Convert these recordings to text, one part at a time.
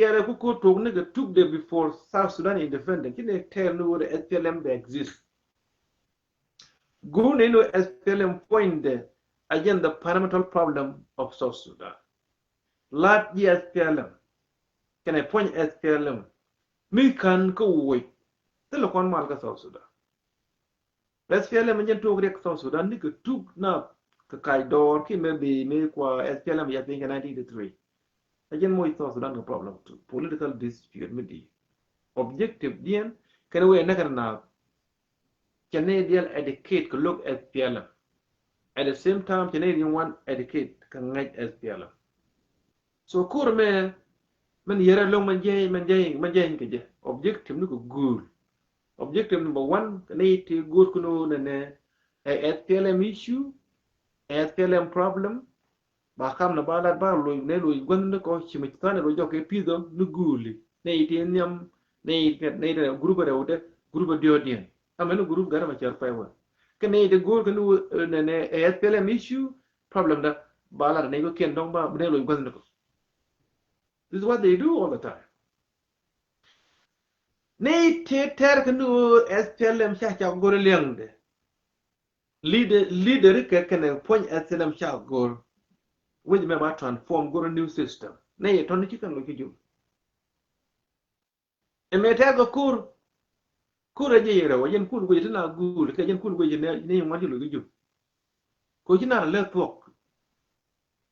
yara ku ko to ne took the before South Sudan independent kine tell no the SPLM they exist go no SPLM point the again the fundamental problem of South Sudan lat the SPLM can I point SPLM mi kan ko woy te lo kon mal ka South Sudan SPLM nyen to rek South Sudan ni ko took na ka kai dor ki me be me kwa SPLM ya think 1983 again mo South Sudan ko problem to political dispute midi objective dien can we na kana Canadian educate could look at PLM. At the same time, Canadian one educate can get SPLM. So kur man yera long man jay ke objective no good. Objective number 1 need to good kuno ne SPLM issue, SPLM problem. Ba kam na bala ba lo ne lo gon ko chimitana lo joke pido no guli. Ne iti nyam ne group de group diodien. Ameno group gara ma char paiwa. Kene de go kanu ne SPLM issue problem da bala ne go ken dong ba ne lo gon ko. This is what they do all the time. Ne te ter kanu SPLM sha cha go leng de. Leader ke kene point SPLM sha go which me ba transform go new system. Ne to ni chikan lo kiju. E me te go kur je yere wo yen kur go jina gul ke yen kur go jina ne ngwa lo kiju. Ko jina le tok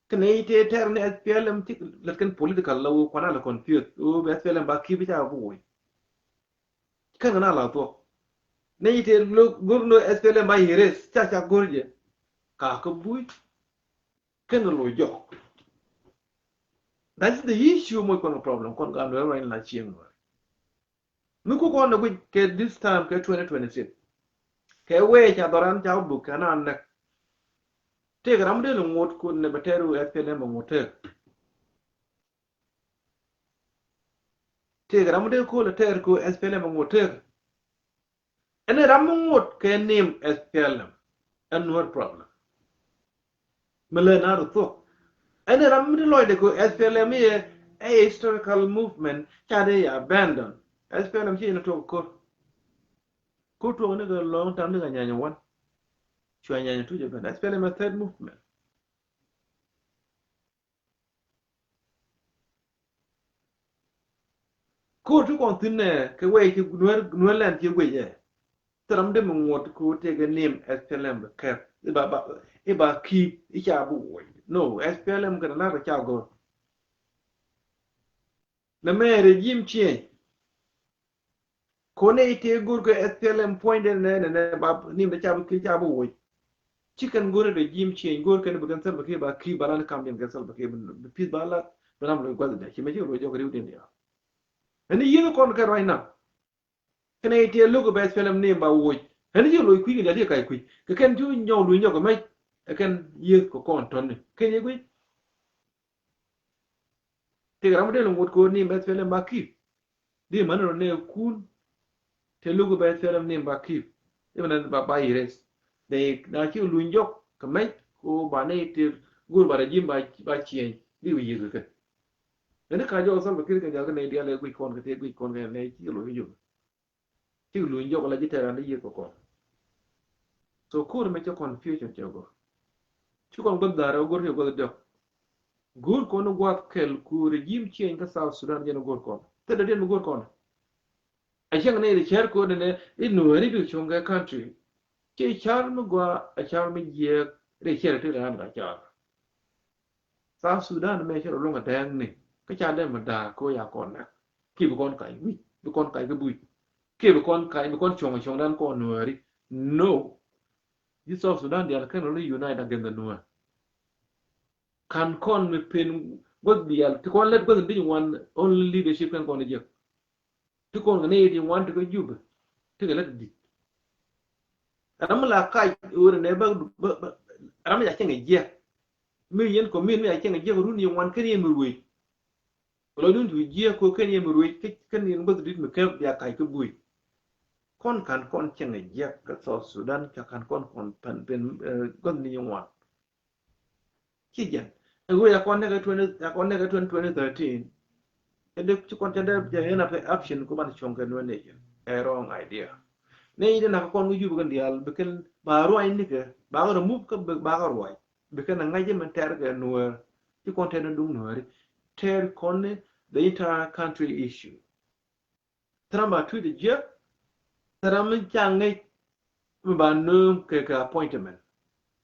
kene te ter ne SPLM tik letken political law kwana la confused o SPLM ba ki bi ta buoi kan na la to ne te gurno SPLM ba yires cha gurje ka ko bui kan lo jo that's the issue mo kon problem kon ga no right la chien no ko na ke this time ke 2026 ke we cha doran cha bu kana na te gram de ngot ko ne bateru SPLM ngote te gram de ko le ter ko SPLM ngote ene ram ngot ke name SPLM and no problem melena ro to ene ram de loide ko SPLM ye a historical movement cha de abandon SPLM chi no to ko to ne ga long time ne ga nyanya wan chwa nyanya tu je ben SPLM a third movement ko tu kon tinne ke we ki nuer len ki we ye tram de ngot ko te ga name SPLM ke ba ki i cha bu we no SPLM ga na ga cha go na me regime change ko ne ite gur ko SPLM point ne ba ni da cha bu ki cha bu we chicken gur regime change gur ke ne bukan sal ba ki ba ki balan kam den ga sal ba ki bi ba la banam lo gwal da ki me ji ro jo ga ri den ya ani yin kon ka right now kene ite lugo ba SPLM ne ba wo ani yo lo kwi ga de kai kwi ke ken ju nyo lu nyo ko mai ken ye ko kon ton ne ken ye kwi te gram de lo ko ni ba SPLM ba ki di man ro ne kun te lugo ba SPLM ne ba ki e man ba ba ires de na ki lu nyo ko mai ko ba ne te gur ba regime ba chien di wi ye ke ne ka jo sal ba ki ga ga ne dia le kwi kon ke te kwi kon ke ne ki lo yo ti lu nyo ko la jitera ne ye ko kon so kur me cho confusion jogo chu kon god dara gor yo god do gur kon gwat kel ku regime change ka South Sudan jeno gor kon te de den gor kon a chang ne cher ko ne inu ri du chunga country ke char mo gwa a char me ye re cher te ran ga char South Sudan me cher lo nga dang ni ka cha de ma da ko ya kon na ki bu kon kai wi bu kon kai ga bui ke bu kon kai bu kon chong dan ko no ri no this South Sudan they can only unite against the Nuer. Can con me pin what the to con let go the one only leadership can con the to con the one to go jub to let it. And I'm like kai or never I'm like a year. Million community I can a year run you one can we. Well, I don't do year co can you can you both did me curve their kai to bui. Con can con chen a year South Sudan can con pen gun the young one. Kijan. We are connected 2013. ede ci kon tende yana pe option ko ban chonga no ne a wrong idea ne ide na kon ngu jubu dial beken ba ruai ni ke ba ro move ka ba ga ruai beken na ngaje men ter ga no ci kon tende dum no ter kon the entire country issue tramba tu de je tram changai ba no ke ka appointment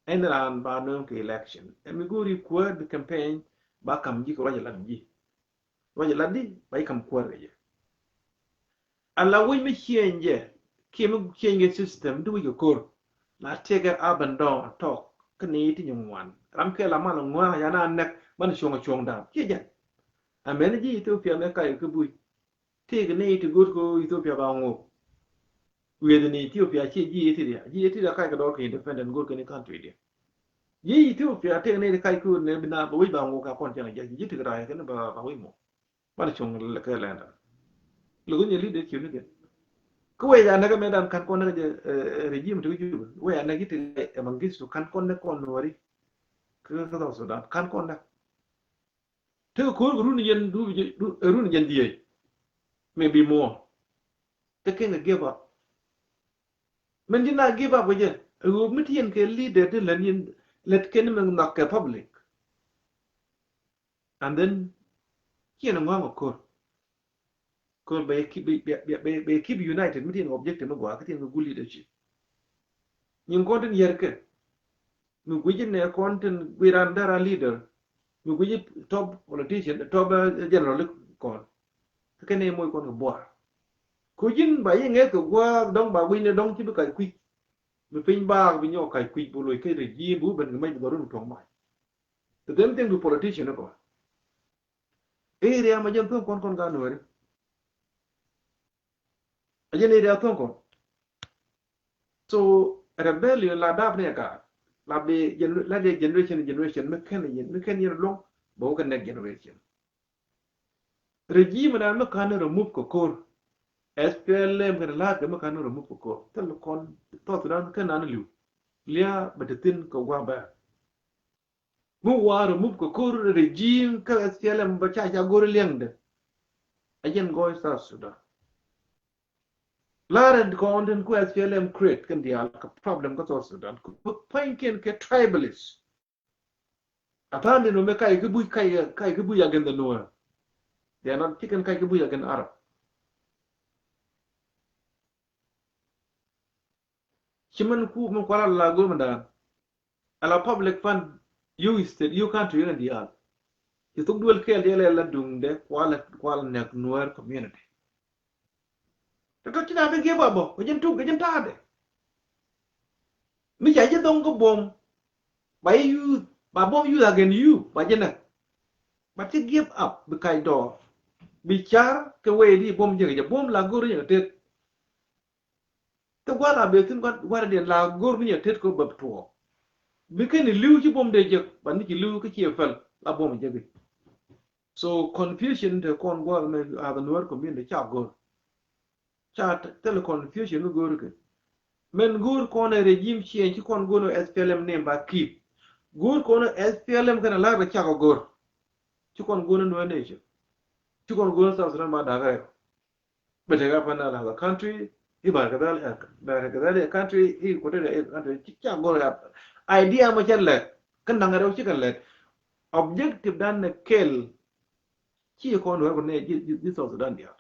en ran ba no ke election e mi guri ko the campaign ba kam ji ko waje ladi ba kam ko re alla wi mi change ki mi change system du wi ko la tege abandon talk kani ti nywan ram ke la mal ngwa ya na nek man chong da ki ja amen ji Ethiopia me kai ku bui tege ne ti gut ko Ethiopia ba ngo wi de ni Ethiopia chi ji ti da kai ka do ke independent gut ke ni country dia ji Ethiopia tege ne kai ku ne bina ba wi ba ngo ka kon ja ji ti ga ya ke ba wi mo man chong le ke la nda lu ni li de ki ni ko we ya naga medan kan kon naga regime to ju we ya nagi te mangis to kan kon ne kon wari ko to Sudan kan kon na te ko run yen run yen die maybe more te ken give up men dina give up je ru mitien ke leader de lan yen let ken men nak public and then kien ngwa ko ko be keep united mitien objective no gwa kitien go leadership nyin konten yerke mi gujin ne konten wirandara leader mi guji top politician top general kon kene moy kon bo kujin ba yenge ko gwa dong ba wine dong ci kai kwi mi pin ba bi nyo kai kwi bu loy kai ji bu ben mai bu ron tong mai the them thing to politician ko area ma jam kon ga no re ajene area kon so rebellion la dab ne ka la be generation me ken yen long bo kan next generation regime na me kan remove ko kor SPLM kan la ke me kan remove ko kor tel kon to dan kan an liu lia betetin ko gwa ba mu wa remove ko kor regime ka SPLM ba cha gor liangde ajen go sa Sudan Laren content ku SPLM create kan dia problem ko to Sudan ku point ken ke tribalist atande no me kai ke bui against the Noah. They are not chicken kai ke bui against Arab. Chiman ku mo kwala la go manda. Ala public fund you state you country in the al. You took dual kel dia la dung de kwala nek Noah community. Tako china be give up bo, jen tu jen ta de. Mi ja je dong ko bom. By you ba bom you against you, ba jena. But you give up be kai do. Bicar ke we di bom je bom la gor je tet to wala be tin wala de la gor ni tet ko bab to bi ken liu ci bom de je ban ci liu ke ci fel la bom je bi so confusion de kon gol me aba nuer ko min de cha gor cha tel confusion no gor ke men gor ko ne regime ci kon gono SPLM ne ba ki gor ko ne SPLM kana la ba cha gor ci kon gono no ne je ci kon gono sa Sudan ba da ga betega la country ibar kadali country I kote country chicha gora idea ma challe kan dangare uchi kan let objective dan ne kel chi ko no ne ji South Sudan dia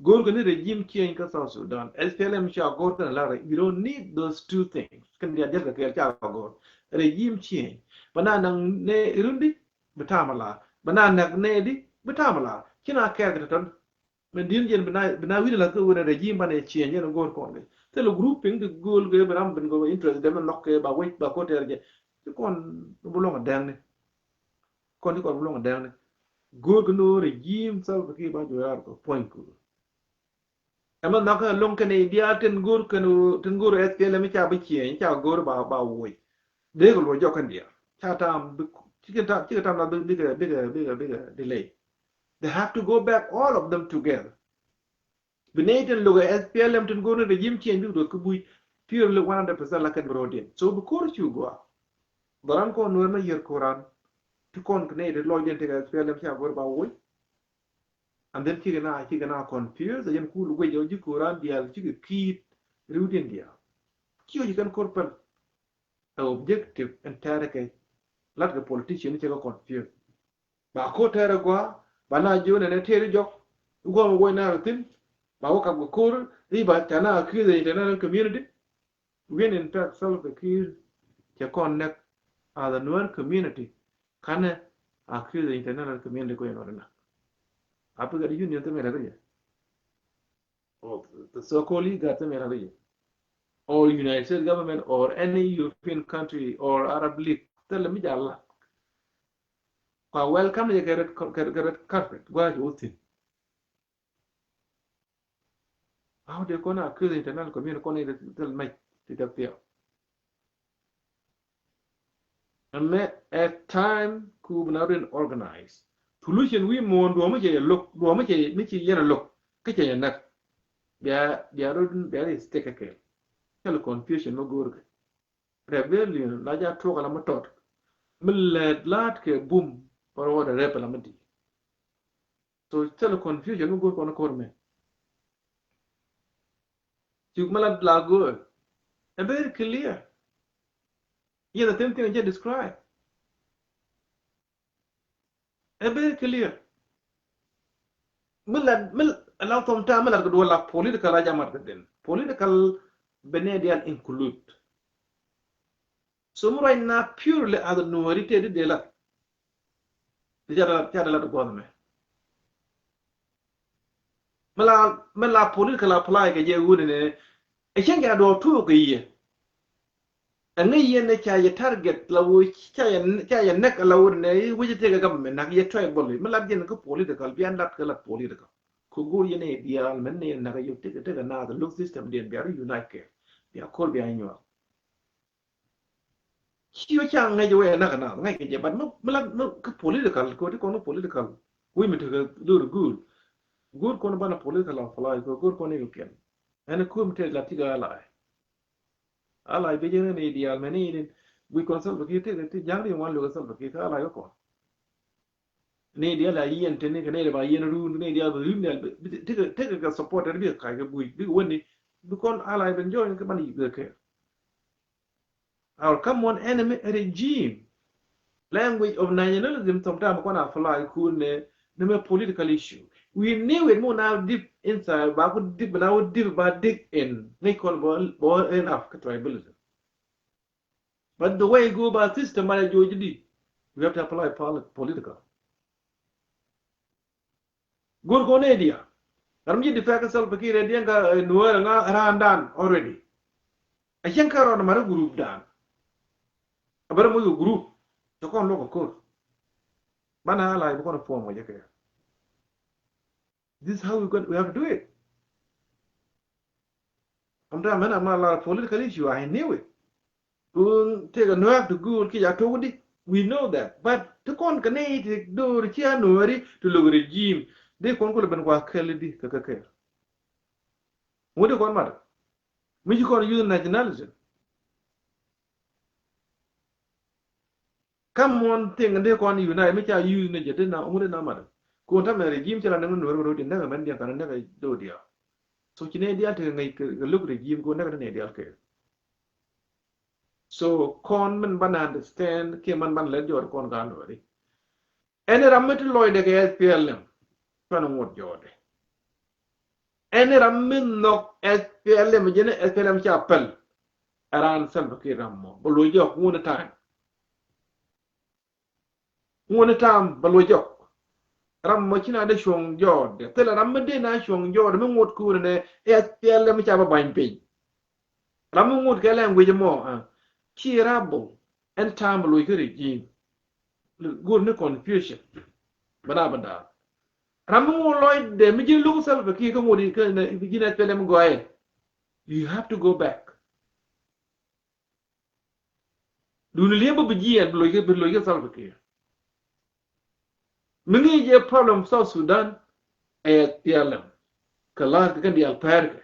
gor ko ne regime change ka South Sudan SPLM cha gor kan la you don't need those two things kan dia jaga kel cha gor regime change bana nang ne irundi betamala bana nang ne di betamala kina kel ka ton men din jen bina wi la ko wona regime bane change no gor ko ngi te lo grouping de gol ge bram ben go interest dem nok ba wi ba ko terje kon bu lo dang ne kon ko bu lo dang ne gor ko no regime sa ko ki ba jo yar ko point ko ama nak long ke ne dia ten gor ko no ten gor SPLM cha ba change cha gor ba wi de ko lo jo kan dia cha tam ci tam na big delay they have to go back all of them together Benaitan logo SPLM ten gono regime change do ko bui pure le 100% la kan brodin so bu ko ci go baran ko no na yer koran to kon ne de lo den te SPLM ci agor ba woy and then kigana confused yen kulu gwe joji kuran dial chigi kit rudin dia kiyo jikan korpan objective and target lat the politician chego confused ba ko tere gwa bana jone ne tere jok go go na tin ba wo ka go kur riba tana accuse the international community when in fact self accuse ke connect the known community kana accuse the international community ko yana apu ga union to mera gaje or the so-called got to mera gaje or United States government or any European country or Arab League tell me jalla kwa welcome you get carpet gwa juti how they gonna accuse the international community kone tell me to the fear and at time ku been organized solution we mo do mo je look do mo je mi ci yena look ke je nak biya rodun biya is take care tell confusion no gorga rebellion la ja to kala matot millet lat ke boom for order rebel amati so tell confusion no gorga no korme you malad la go very clear yeah the same thing I just described very clear mil allow from time mil do la political raja martin political benedial include so right now purely as a minority de la tiada la go me mala political apply ke je gude ne e chenga do tu ko yiye anga yene cha ye target lawo cha ye nek lawo ne wuje te ga government nak ye try bolli mala gen ko political bi andat ko la political ko go yene dial men ne na ga yo te ga na the look system den bi are unite ke bi akol bi anyo kiyo cha ngai we na ga na ngai ke je but mala ko political ko te ko no political we me te ga do good ko no bana political apply ko good ko ne yo ken ene ko me te la tiga ala be jene ne dial men ne we consult ko te jangri wan lo consult ko ala yo ko ne dia la yen tene ne ba yen ru ne dia ba ru ne te ga support ne bi ka ga bui bi woni bi kon ala ben join ka bani be ke our common enemy regime language of nationalism sometimes ko na fly ku ne me political issue we knew it more now deep inside ba ko deep now deep ba dig in ne kon bo in Africa tribalism but the way you go about system manage we have to apply political good ko ne dia ramji di faka sal fakire dia ga nuwer nga randan already a shanka ron mara group dan abar mo group to kon lo ko bana la ko no form waje kaya this is how we have to do it amda mana ma la political issue I knew it take a nuwer to good ki ya to wudi we know that but to kon kanai to do ri nuweri to lo regime de kon ko ben kwa kele di ka wodi kon mar mi ji kon use nationalism come on thing de kon unite mi cha use ne jete na umure na mar ko ta me regime chala nan no ro din na men dia kan na do dia so kine dia te ngai ke look regime ko na ne dia ke so kon men ban understand ke man le jor kon ga no ri ene ramet loy de ke SPLM pan ngot jode ene ramet nok SPLM jene SPLM cha appel aran Salva Kiir rammo bolo jok ngone tam balo jok rammo china de shong jode tele ramme de na shong jode me ngot ku ne SPLM cha ba ban pin ramme ngot ke language mo chi rabo en tam balo ke regime good ne confusion bada ramme mo loy de mi ji lu Salva Kiir ko ngodi ke ne gina SPLM go ahead you have to go back dun liebe bejian belo ke Salva Kiir mini je problem South Sudan PLM kalar kan di alperke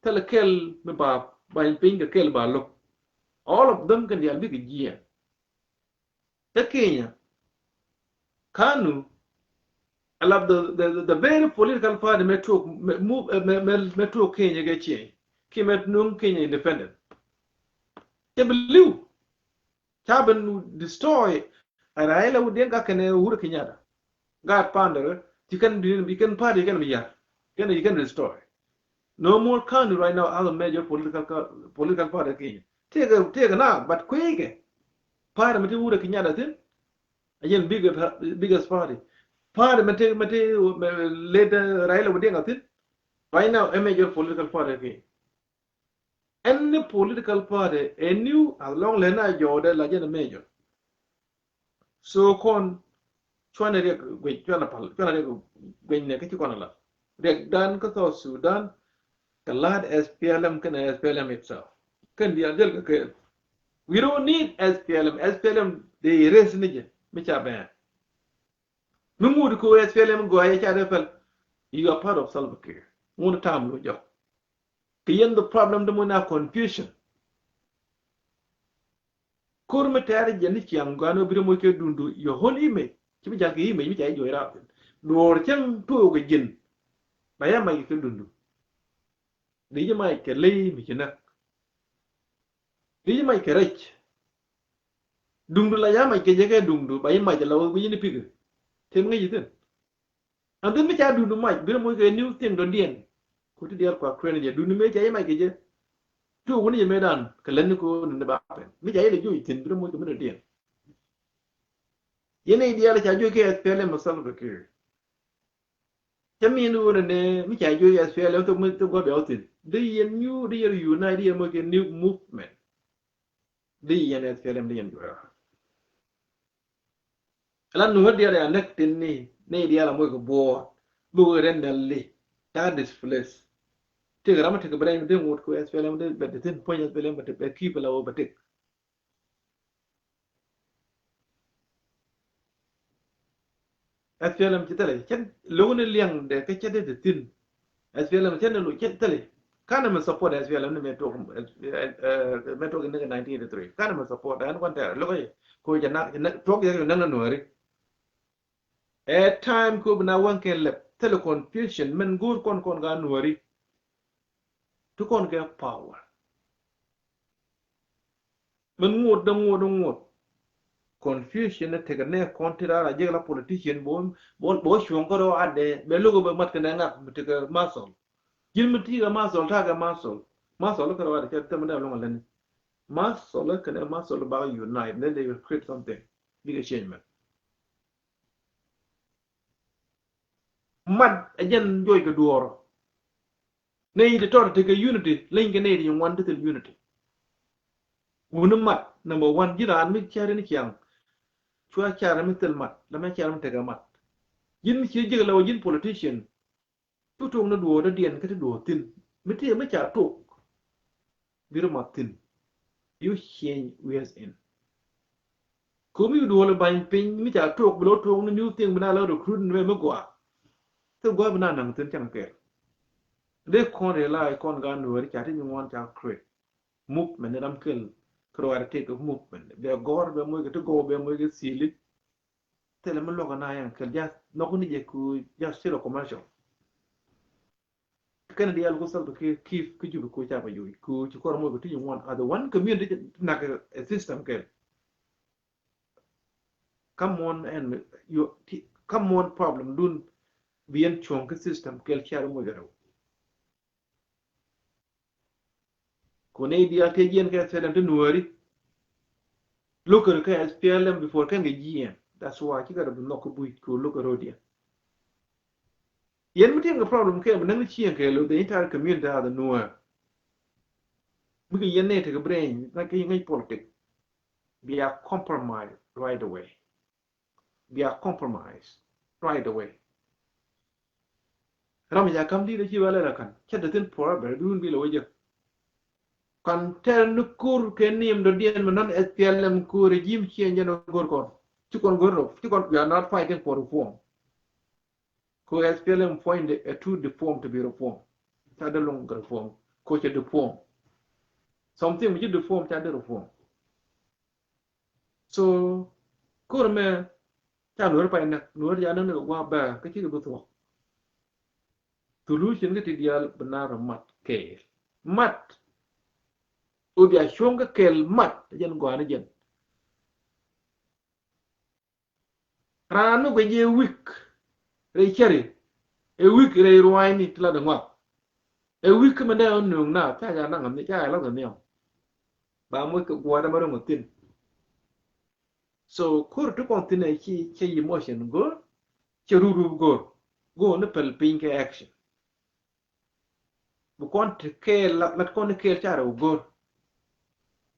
telekel me ba ping kel ba lo all of them kan di albi bejian ta Kenya Kanu I love the very political party metro Kenya get change. Came at noon Kenya independent. They believe Chaban destroy and Raila would then can Uhuru Kenyatta. God ponder you can party can be you can destroy. No more country right now other major political party Kenya. Take a now, but quick. Parliament Uhuru Kenyatta then again biggest party. Parliament later Raila would then right now a major political party again. Any political party, a new as long Lena Jordan like a major. So con chwana rek gwe chwana pal chwana rek gwe ne ke chwana la rek dan ko to Sudan kalad SPLM can SPLM itself can be adel ke we don't need SPLM they raise nije mi cha ban mungu ko SPLM go ay cha defal you are part of Salva Kiir mun tam lo jox ke the problem de mona confusion kur me tare jeni ci am gano bi mo ke dundu your whole image ci bi jang image mi cha joy ra dor chen to go jin baya mai ke dundu di mai ke lay mi ci nak di mai ke rech dundu la ya mai ke jege dundu baya mai la bi ni pig tem nga yiten and then mi cha dundu mai bi mo ke new thing do dien ko ti der kwa krene je dundu me cha mai ke je to woni je medan ke len ko ne ba pen mi cha ile ju tin bi mo ke me dien yene ideal cha ju ke SPLM Salva Kiir chấm in luôn nè mấy chạy vô SPL tôi mới tôi có biểu tình đi yên new đi yên unite đi yên một cái new movement đi yên SPLM đi yên rồi lần nữa đi là nước tin nè đi là một cái bộ bộ rèn đali ta displace thì cái mà thì cái bên đây một cái SPLM đây bên tin point SPLM bên đây keep là ở bên đây SPLM chỉ tới chân lâu nên liang để cái chân để tin SPLM chân lâu chân tới kana man support SPLM ne metro in 1983 kana man support an kwanta lokai ko jana talk ya nan nori at time ko bna wan ke le tele confusion men gur kon ga nori to kon ga power men ngot confusion ne tega ne kontira la jegla politician bo shon ko do ade be lugo be mat kana ngap tega masol jilmiti ga masol ta ga masol ko wada ke tamana lo ngalen masol kana masol ba unite then they will create something big change man mad again joy ga duoro ne de tor tega unity linga ne di one little unity wonu mat number 1 jiran mi chare ni kyang chua chara mi tel mat la ma chara mi tega mat yin mi che jegla yin politician tutong na duoro dien ka duo tin mi te ma cha to biro matin you change ways in komi duo le ban pin mi cha to blo to na new thing bana la recruit me ma gwa to gwa bana nang tin chang ke de kon re la kon ga no ri cha ti ngon cha create movement ne ram kel create of movement be gor be mo ke to go be mo ke sili tele ma lo ga na yan kel ja no ko ni je ku ja siro commercial kan di algo sal ke kif ke ju ko cha ba yu ku ci ko mo ko ti ngon other one community na a system ke come on and you come on problem dun bien chong ke system kel char mo garo ko ne dia te yen ke sedam te nuori look at the SPLM before can get yen that's why you got to knock a boot ko look at rodia yen mutin ga problem ke nan chi ke lo the entire community the nuor because yen ne te brain like yen politics be a compromise right away be a compromise right away ram ya kam di de chi wala kan cha de tin forever dun bi lo je kan tel nukur ke nim do dien manan SPLM ko regime change no gor kon ci kon we are not fighting for reform ko SPLM find a true reform to be reformed ta de long reform ko ce reform something which reform ta de reform so ko me cha nuor pa na nuor ya na gwa ba ka chi bu to solution ga ti dial benar mat ke mat obi a shonga kel mat jen gwa na jen ranu be je week re chere e week re ruwaini tla da ngwa e week me da on na cha ja na ngam cha la ga ne ba mo ko gwa da maro mutin so kur to kontine chi emotion go chi ruru go na pel pink action bu kon te ke la kon ke cha ro go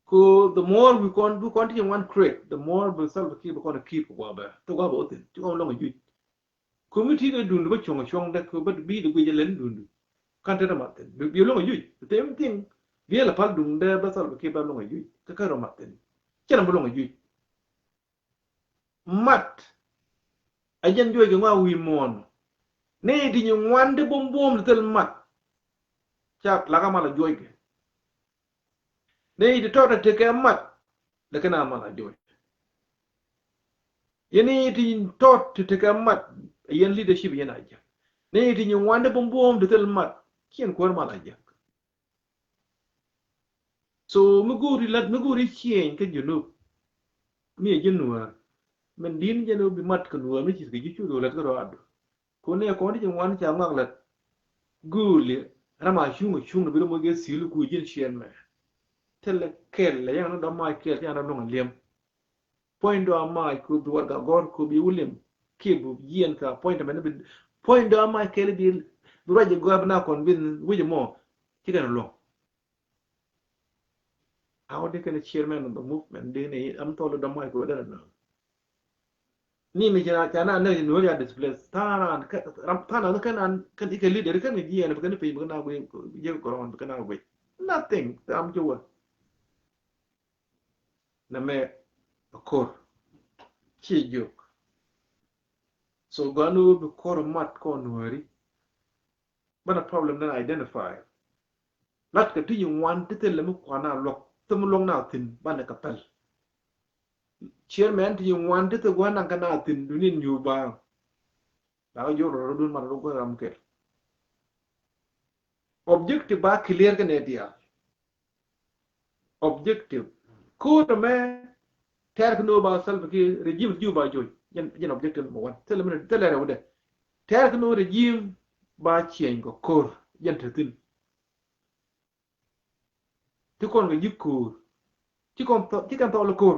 ko the more we continue one create the more we self keep wa ba to ga bo tin to lo ngi committee ga dun ba chong da ko ba bi du ge len dun kan te ma tin bi lo ngi the same thing bi la pal dun da ba self keep ba lo ngi ka ro ma tin kena bo lo ngi mat ajen joy ga wa wi mon ne di ñu wande bom tel mat cha la ga mala joy ke ne di tota te ke mat da kana mala joy yene di tot te ke mat yen leadership yana ja ne di ñu wande bom tel mat kien ko mala ja so mu guri chien ke junu mi jenu men din jenu bi mat ko no mi ci gi ci do la ko ado ko ne ko di ñu wan cha ngak la guli rama shungu bi mo ge silu ku jin chien me tele kel le yang do ma kel yang do ngam point do ma ku do ga gor ku bi wulim kibu yen ka point men bi point do ma kel bi du raje go na kon bin wije mo ci gana lo how de kan chairman of the movement de ne am to do ma ko da na ni mi jira kana ne no ya display tana kan ike leader kan ji ne kan pe na go je ko ron kan na go nothing am juwa na me akor chi juk so ganu bi kor mat ko nuari bana problem na identify lat ka ti wan te le mu kwana lok tum long na tin bana kapal chairman ti wan te gwana kana tin dunin yu ba la yo ro dun ma ro ko ram ke objective ba clear ka ne dia objective ko to me ter no ba sal ki regime ju ba joy yen objective number 1 tele men tele re wode ter no regime ba chien ko kor yen tin ti kon ga yikur ti kan to lo kor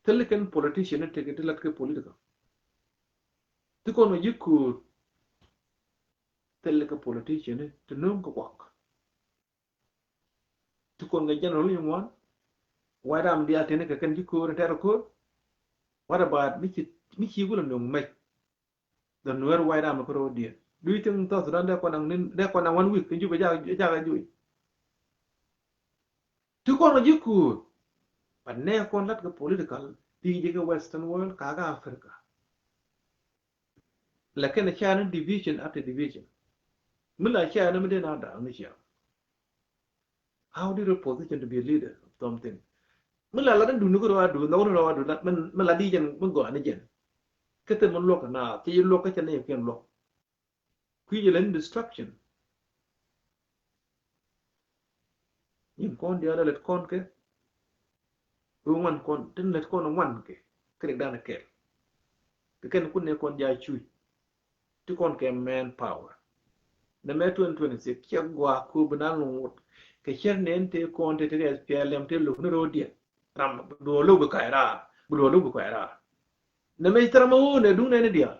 tele kan politician te ke tele ke politika ti kon ga yikur tele ke politician te nom ko wak ti kon ga general yu wan wadam dia tene ka kan yikur ter ko wada ba mi ci gulo no mai dan wer wadam ko dia du tin to dan de ko nan 1 week ju ba ja ju ti kon ga yikur but ne kon lat ga political ti je western world kaga africa lakin chana division after division mula chana mede na da nisha how do you position to be a leader of something mula la dan dunu ko do no do man mala di jen mun go ani jen kete mun lok na ti lok ka chane ken lok ku je len destruction yin kon dia let kon ke ruman kon tin let kon wan ke kre dana ke ken kun ne kon ja chui ti kon ke man power na me 2026 kya gwa ku bana lungut ke chen nen te kon te SPLM te lu no rodia ram do lu bu kaira bu lu bu kaira na me tramo ne du ne dia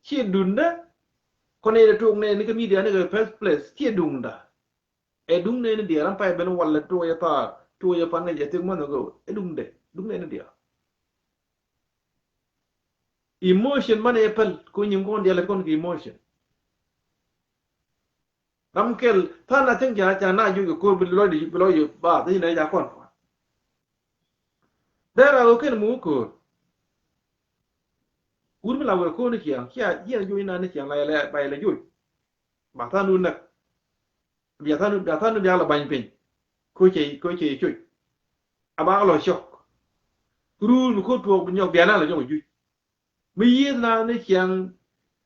chi dunda kon ne tu ne ni ke media ne ke first place chi dunda e dung ne dia ram pai ben wala to ya pa ne je te mo no go e dung ne dia emotion man epal ko nyim kon dia la kon ki emotion ramkel thana teng ja na ju ko bi lo yu ba ti ne ja kon dera ko ken mu ko ur mi la ko ne kia ju ina ne kia la ba la ju ba thanu nak ya thanu ya la ban pin ko che chu aba lo shok rule mi ko to nyok biana la nyok ju mi yi na ne chiang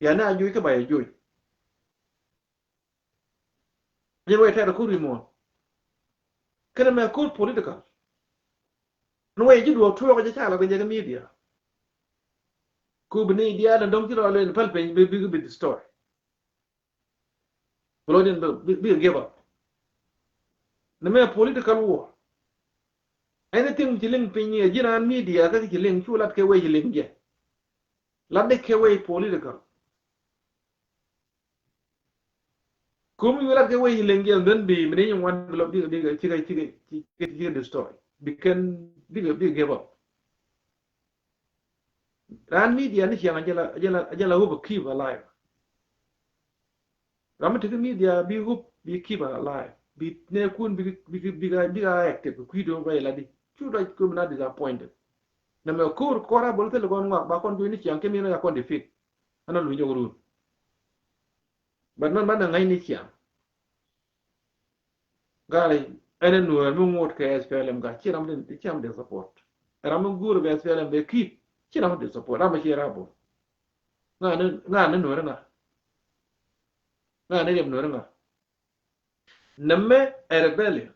biana ju ka ba ju ye we ta ko ri mo kana me ko political no we ji do to ko ja cha la ga media ko bini dia la dong ti ro le pal pe bi story Bologna be give up. The mere political war. Anything chilling pinny, a general media, that killing two like away killing yet. Let the away political. Come you like away killing yet, then be meaning one will be a the story. Become bigger give up. Ran media and Angela hope keep alive. Ramatic media be hope be keep alive. Be near could be active, we don't way lady. Should I come not disappointed. Number core Cora Boltel gone back on doing it, young came in upon defeat. I don't know your rule. But not man and I need young. Gary, I don't know, no more cares for them, got Chiram the cham the support. And I'm a good as well and they keep Chiram the support. I'm a here abo. No, Namme a rebellion.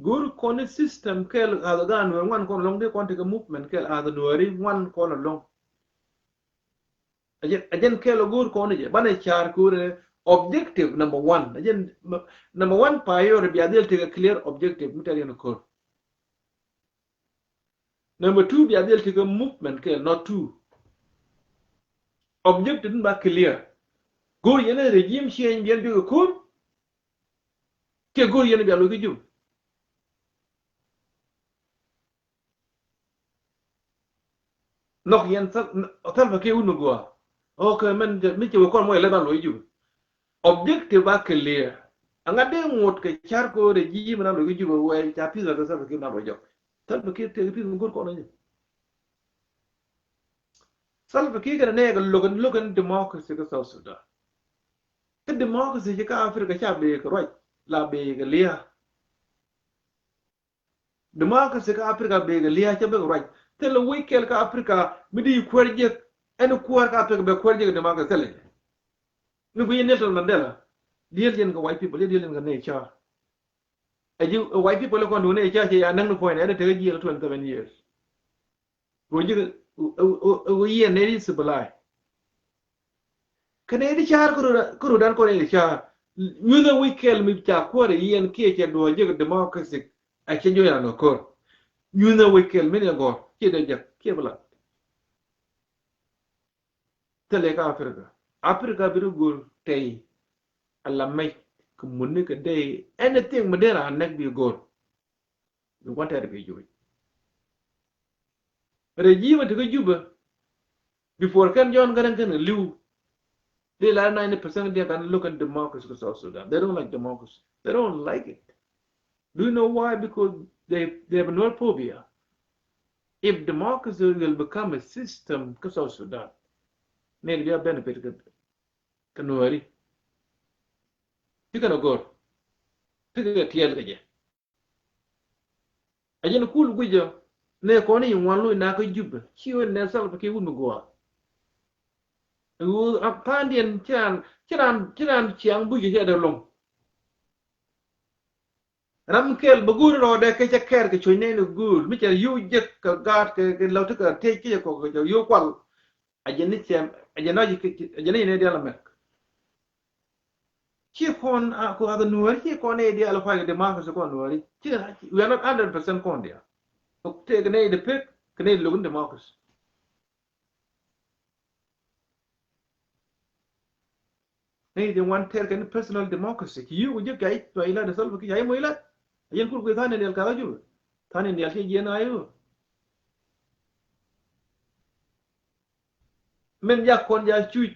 Good corner system kel as a gun when one corner long they want a movement kel as a dory one corner long. Again kel a good corner, but a char good objective number one. Again number one priority be able to take a clear objective material core. Number two be able to take a movement kel not two. Objective not clear. Go in a regime change be able to core. Ke go in be able to do. Nok yen tal ke unu go okay men mi ci ko moy leban lo ju objective ba clear anga de ngot ke char ko re ji mana lo ju we cha pi za sa ke na lo jo tal ke te pi ngor ko no sal ke ke ne ga logan democracy ka South Sudan ke democracy ka Africa cha be ko right la be ga lia democracy ka Africa be ga lia cha be right tell we kel ka Africa midi kwerje en kuwar ka Africa be kwerje de maka tele ni bu Nelson Mandela deal yen ko white people deal yen ga nature aji white people ko no nature che ya nang point and te ji 27 years roji we yen ne supply kane di char ko dan ko ne char you know we kel mi cha ko re yen ke che do je democracy a che jo ya no ko you know we kel mi ne go ke de ja ke bla tele ka Africa biru gol tay alla may ko munni ka day anything madera nek bi gol you want to be joy regime to juba before kan John garan kan liu they like 90% they can look at democracy in South Sudan. They don't like democracy. They don't like it. Do you know why? Because they have no phobia. If democracy will become a system in South Sudan, maybe they are benefit can worry. You can go. Pick a tiel again. Again, cool with you. Ne koni yung wan lu na ko juba. Chiwe ne sal pa ki wunu go. U apandien chiran chiang bu je de long. Ram kel bagur ro de ke ker ke choine no gur mi che yu je ka gat ke lo te ka te ke ko yu kwal. Ajeni chem ajena ajeni ne de la mek. Chi kon ko ada nuari chi kon e de ala fa de ma ko nuari. Chi we are not 100% kon dia. Take the pick, can they look in democracy? They want to take personal democracy. You would you get to Ila the Salvaki Yamuila? A young cook with Tani El Kalaju, Tani Yaki Yenayu. Men Yakon Yachu,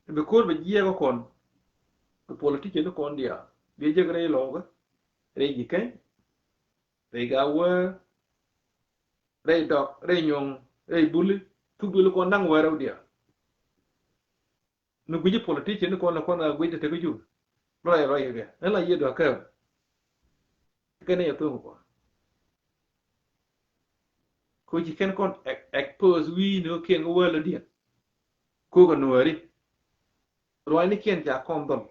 the court with Yagokon, the politician Kondia, the Jagray Loga, Regikan, they got where. Ray dog, Ray young, Ray bully, two will go down where out there. No good politician, the corner way to take you. Right again. And I hear the curve. Can I do? ko ji ken kon expose wi no ken go wala dia ko ko nuari roi ni ken ja kon don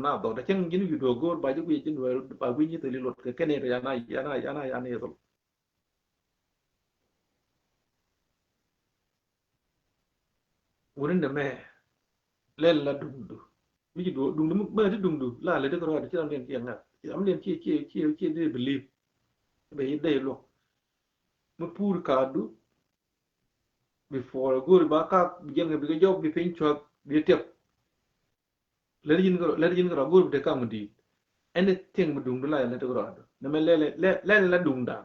na do da ken gin yu do gor ba ji wi jin nuari ba wi ni to li lot ke ken ya na ya do wurin da me len la dundu mi do dundu ma di dundu la le de ko da ci am len ci nga am len ci de believe be de lo mu pur kadu before gor ba ka jeng bi job bi pin chok bi tep le yin ko gor de kam di anything mu dung la le de ko na me le la dung da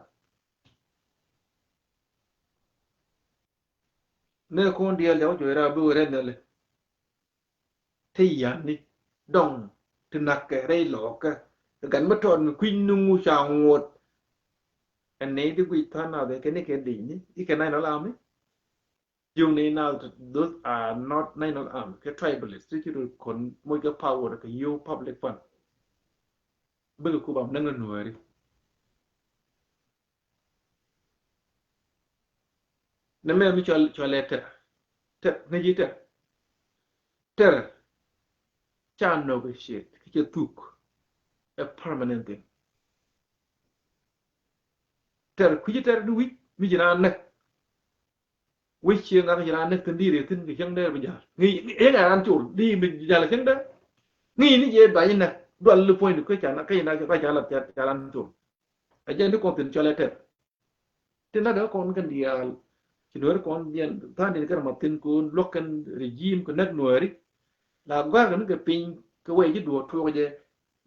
ne ko ndi le o jo ra bu re ne le te ya ni dong te nak ke re lo ka gan ma ton kwin nu ngu cha ngot en ne di wi ta na de ke ne ke di ni I ke nai no la mi yung ni now those are not nine on arm ke tribalist ti ru kon mo ga power ke you public fund bu ku bam nang nuari na me mi chol letter te ne ji te ter cha negotiate ke tuk a permanent thing ter ku ji ter du wi mi jina nak wi chi nga jina nak tin di re tin ke jang der bi ja ngi e ga an chul di mi ja la jang der ngi ni je ba yin nak dol lu point ko cha na kai na ka cha la cha lan chul a je ni ko tin chol letter tin da kon kan dial ci nuori kon bien tani kar matin ko lokan regime ko nak nuori la gwa kan ga pin ko we ji do to je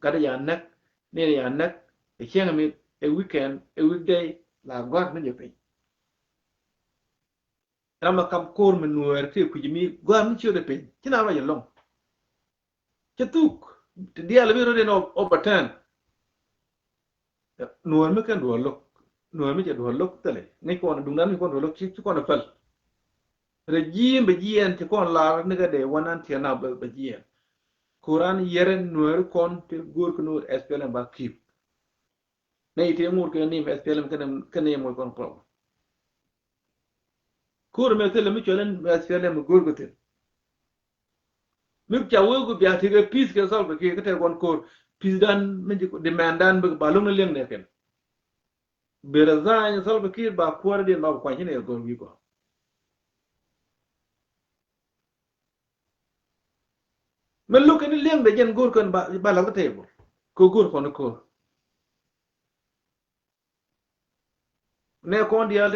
kada ya nak ne ya nak e chenga mi a weekend a weekday la gwa kan je pin rama kam kor men nuori te ku jimi gwa mi ci de pin kina ba yelong ci tuk te dia le biro de no overturn nuori me kan do lok nuori me je do lok tele ne ko na dungan mi ko do lok ci ko na fal regime begien ti kon la ne ga de wanan ti na begien kuran yeren nuer kon ti gur ko nur SPLM ba kip ne ite ngur ko ni SPLM kan mo kon pro kur me tele mi cholen SPLM gur ko te mi chawo go bia ti ga peace ke sol ke te kon kur peace dan mi ko demandan be balung leng ne ken berazan sol ke ba kwar de ba kwa ne go wi ko men lu ken leng de jen gur kon ba la ko te ko gur kon ko ne kon dia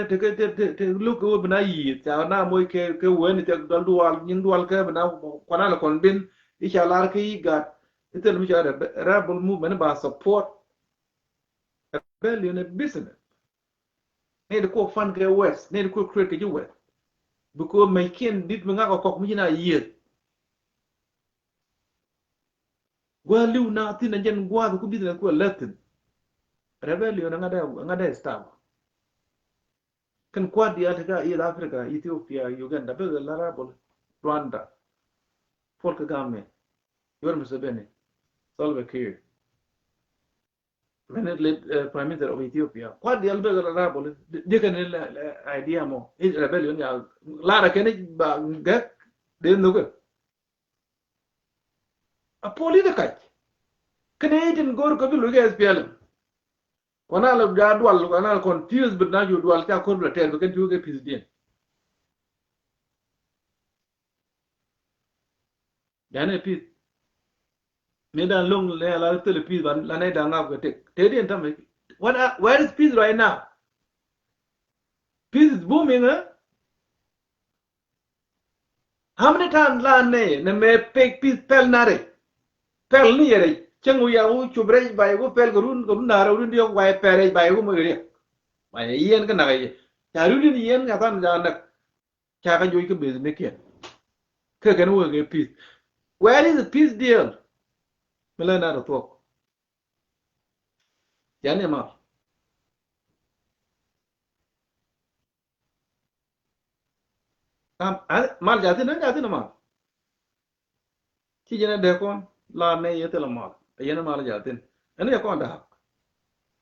te lu ko bna yi ta na moy ke wen te dal dual nyin dual ke bna kwana la kon bin inshallah ke yi ga ite lu jare rebel movement ba support rebellion business ne de ko fan ke west ne de ko create ke west bu ko may ken dit nga ko kok mi na yi gwa liu na tin jen gwa ko business ko latin rebellion nga da stop kan kwad ya ta East Africa Ethiopia Uganda be la rabol Rwanda folk game yor Museveni Salva Kiir managed prime minister of Ethiopia kwad ya be la rabol de kan idea mo is rebellion ya lara ken ba ga de no go a politica Canadian gor ko bi lu ga SPLM kona la jadwal kona confused but na jadwal ta ko la ter kan tuge president dane pis me dan long le la tele pis ban la ne da nga ko te dien tam what where is peace right now peace is booming how many times la ne me pek peace pel nare pel ni yere changu ya u chubre bai go pel gurun gurun nare urun dio bai pere bai go mo yere bai yen ka na ye ta ru ni yen ya tan ja na cha ka joy ka be me ke kan wo ge peace where is the peace deal melana ro to yani ma mal jati na ma ci jene de kon la ne yete la mal yene mal jatin ene ko da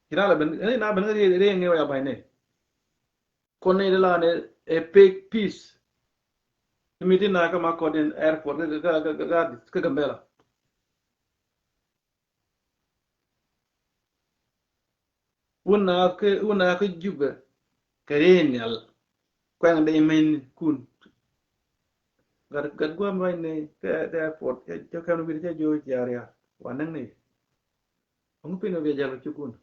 kira la ben ene na ben re nge ya bay ne Kone de la ne a fake peace. Miti na ka ma ko den airport ka gambela. Wuna ka juba karenial kwang de men kun. Gad gwa mai ne ka airport ka ka no bi ta jo jaria. Wanang ne. Ang pino bi jalo chukun.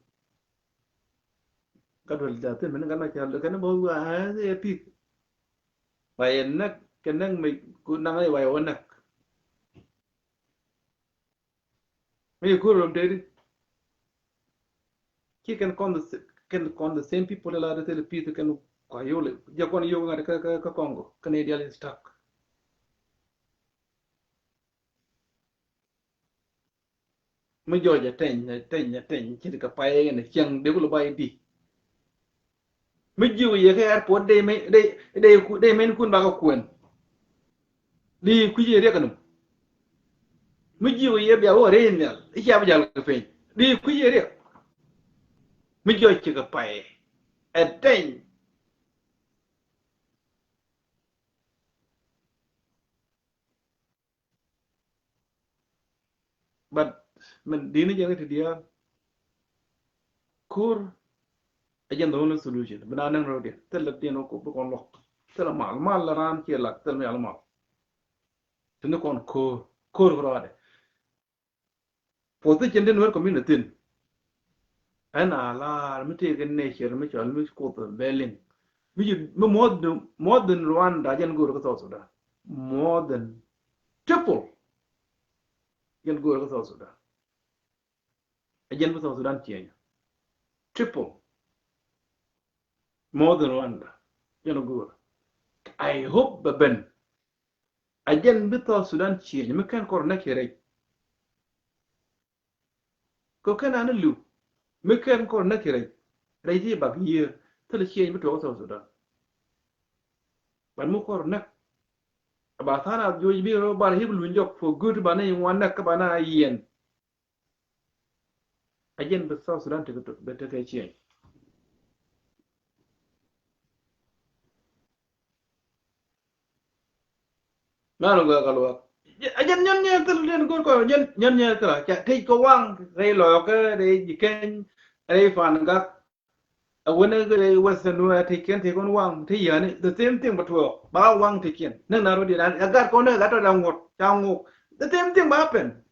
Kadol da tin men kana chalo kana bo wa e pik. Bai nak kanang mai kun nang ai wai wanak. Me ku rom de ki can con the same people la de pito can kwa yole. Ja kon yo ngare ka Congo. Canadian stuck. Me jo ja ten ki ka pai ne chiang de ko bai di. Me ju ye ka airport de men kun ba ka kwen. Li ku je re kanum. Me ju ye bia wo re nyal. Ya ba jal ka fe. Li ku je re. Me jo ki ka pai. A ten. But men dini je ka dia kur ajan the only solution. Banana road. Tell the tino ko kon lock. Tell a mal la ran ki lak tell me al mal. Tino kon kur rode. For the gender work community. Ana la mi te gen nature mi chal mi ko to belin. Mi more than Rwanda jan go ko Sudan. More than triple jan go ko Sudan. Ajan ko Sudan tienya. Triple more than Rwanda. Jan go. I hope ben ajan bito Sudan tienya mi kan kor na kere. Ko kan ana lu mi kan kor na kere. Reji bag year tele tienya mi to Sudan. Ban mu kor na ba thana jo bi ro bar hib lu njok for good bana yin wanda ka bana yen. Ajan bito Sudan te ko bete ke tienya. Nanu ga kalwa ajan nyon nye tel den ko nyon nye tel cha te ko wang re lo ka re jiken re fan ga awone ga re western no te ken te kon wang te yani the same thing but ba wang te ken nang na ro di na ga ko na ga to da ngot cha ngot the same thing ba happen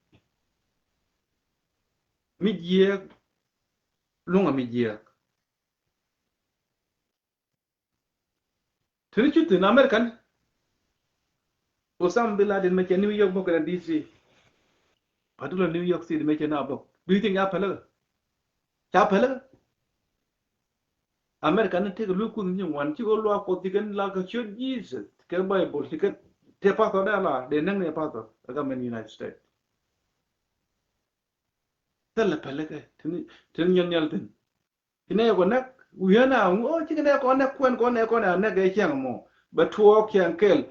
mi je lunga mi je tiri chuti na American Osam bin Laden me New York mo ga DC padula New York City me na bo do you think ya pala cha pala America na take a look at you one chigo lo ko tiken la ka should Jesus ke Bible tiken te pa to da la de nang ne pa to ga men United States tella pelle ke tin nyen nyal tin ine ko nak uyana o chiken ko nak kwen ko na ne ga kyang mo ba tuo kyang kel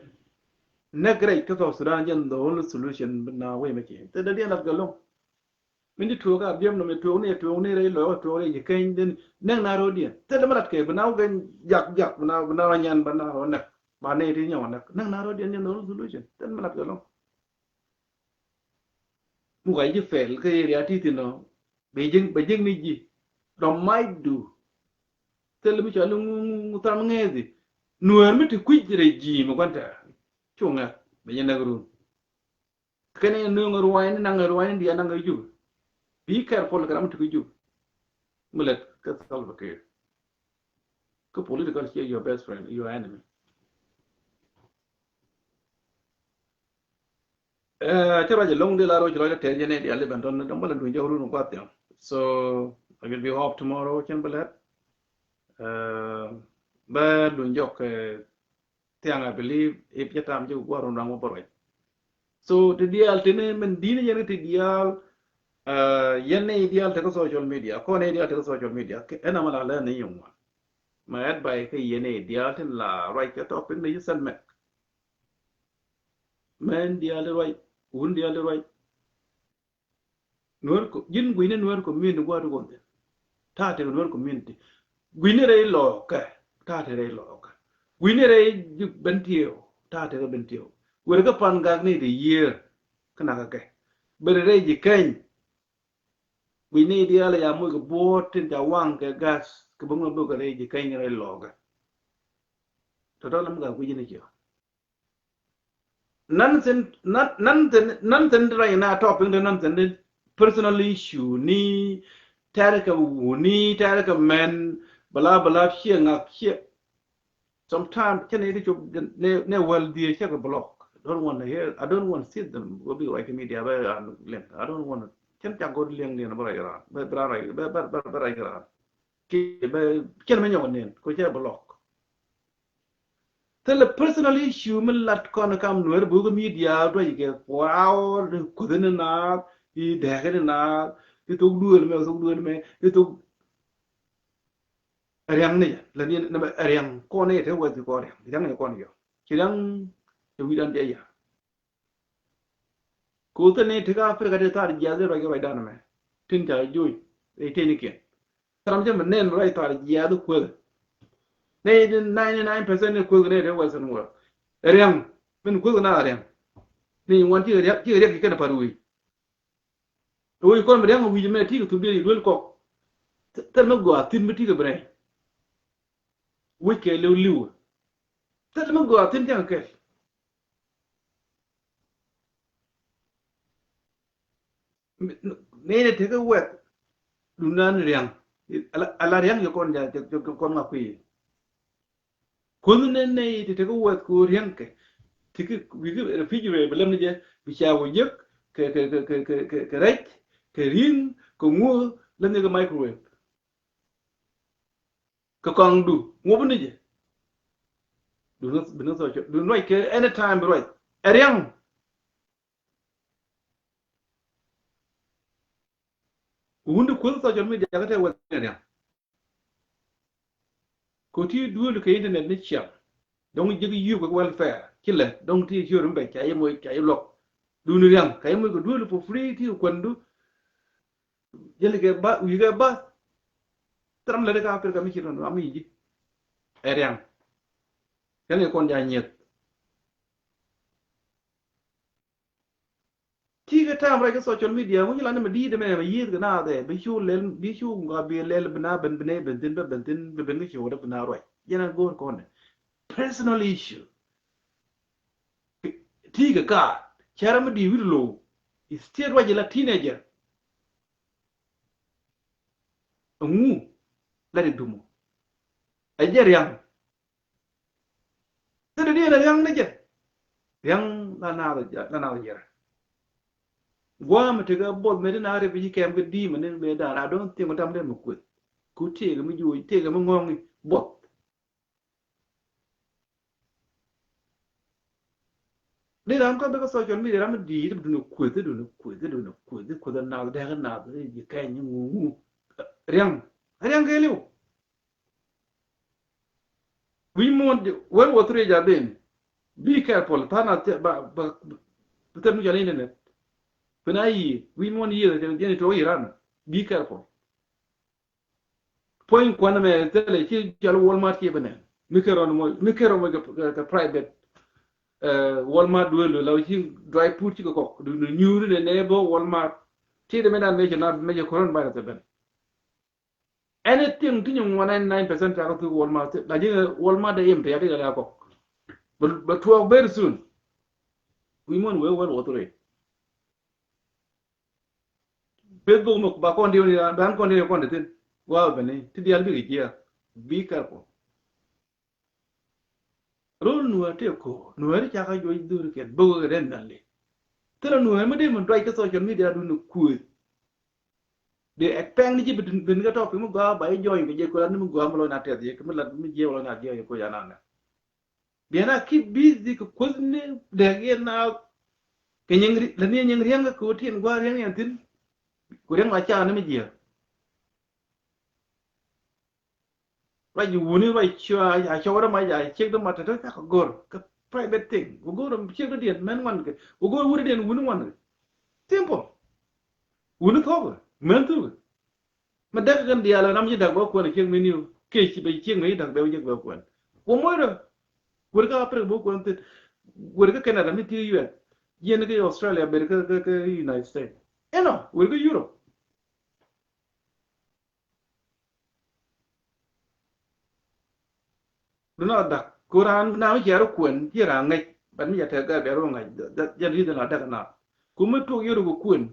ne great ka to Sudan jen the only solution na we me ke te da dia la galong mindi tuo ga biam no me tuo ne re lo tuo re ken den nang na ro dia te da malat ke bana ga jak bana nyan bana ro nak ba ne ri nyaw nak nang na ro dia jen no solution te malat ga lo mu ga ji fel ke ri ati ti no beijing ni ji do mai du te le mi cha lu ta ngezi nuer mi ti kwijre ji mo kwanta chunga be yen nagru kene no ngor wayne nang wayne dia nang ju be careful karam to ju mulet ka salva ke ko political here your best friend your enemy tira je long de la ro jlo te je ne dia le ban don dum bala du jawru no kwatya so I will be off tomorrow chen balet ba du njok tiang I believe if you tam ju gwaru nang mo borwe so the dial tene men dine yen te dial yenne ideal te ko social media ko ne ideal te ko social media ena mala la ne yumwa ma ad bay ke yene ideal ten la right ka top ne yusan me men dial right un dial right nuer ko jin guine nuer ko min gwa do gonte ta te nuer community guine re lo ka ta te re lo ka wi ne re ben tio ta te ben tio wer ga pan ga ni de year kana ka ke ber re ji ken wi ne dia la ya mo ga bo tin da wang ga gas ka bang no ga re ji ken re lo ga to to lam ga ku ji ne ki nan sen ra na topic nan sen personal issue ni tare ka wu ni tare ka men bala bala shi nga shi sometimes can it ne well the check a block don't want to hear I don't want to see them will be like media I don't want to can ta go leng ne ba ra ba ra ki ba ken me nyon ne ko che block tell a personal issue min lat kon kam no bu media do ye wow ko den na I de ga na I to du me I to riang này là ni na riang con này thế vừa thì con riang riang này con nhiều chỉ riang thì vi đan đấy à cố tình này thì các phải cái ta đi ra rồi cái bài đàn này tin trả vui để thế này kia làm cho mình nên rồi ta đi ra được quên này 99% này quên cái này vừa xong rồi riang mình quên cái nào riang này muốn chỉ riang cái này phải rồi con riang vui mà thì tụi đi đuổi cọc thật nó gọi tin mới thì cái này wike liu thật là go tin chẳng kể nên thế cái wet lunan riang ala riang yo con ja con ma quy kun nên này thì thế cái wet ku riang kể thì cái refrigerator belam je bi cha wo yek ke rech ke rin ko ngu lên cái microwave cái con đủ ngu bên je do not so do not care anytime right ariang wundu kun social media ka ta wa ariang ko ti du lu ke internet ni chia donc jigi yu ko welfare kille donc ti hiyorum be kay moy kay lok du nu yang kay moy ko du lu for free ti ko ndu jeli ke ba wi ga ba tram le ka per ka mi ci don ami ji ariang cái con dài nhiệt chỉ cái tham gia cái social media cũng như là nó mà đi để mà gì cái nào để bị chu ngà bị lên bên nào bên tin cái chỗ đó bên nào rồi cho nên con này personal issue thì cái cả cha mà đi video still rồi là teenager ngu là đi đúng ai giờ riang thế đi là riang đấy chứ riang là nào giờ gwa mà cái bột mấy đứa nào thì bị kèm cái đi mà nên về đà nào đó tiền mà đâm lên một quỷ cú thiệt cái mới vui thiệt cái mới ngon đi bột đây làm cái cái social media làm cái đi thì được quỷ cái nào để cái nào thì gì cái như ngu riang cái liu we want when what three jardin be careful thana ba betul jalan internet penai we want here jadi to Iran be careful point kwana me tele ki jalo Walmart ke bane mikero mo ga private Walmart duelo law ci dry put ci ko du nyuru ne nebo Walmart ti de medan me koron ba ta ben anything tin yung 199% ta ko Walmart la je Walmart da yem te ya ga ko but to very soon we want we otore Facebook mo ba kon dio ni ban kon dio kon tin wa bene ti dial bi kia be careful rul nu te ko nu ri cha ka jo dur ken bo ga den dal le tera nu ma de mon doi ka social media du nu ku de ekpeng ni ji bin ga top mo ga ba join ke je ko ni mo ga mo na te je ke mo la mi je lo na je ko ya na biana keep busy ko ko ne de ge na ke nyengri la ni nyengri nga ko tin gwa ren yan tin ko ren ma cha na mi je right you wuni right sure I show them I check them at the gor private thing we go to check the date men one we go wuri den wuni one simple wuni ko men tu ma dag gan dia la nam ji dag ko na check menu ke ci be ci ngi dak be je be ko ko mo do wor ka apre bo ko ante wor ka Canada mi ti US yen ke Australia be ka United States eno wor ka Europe duna dak Quran na mi jaro kun ti ra ngai ban mi ta ga be ro ngai ya ri da dak na kuma to yoro ko kun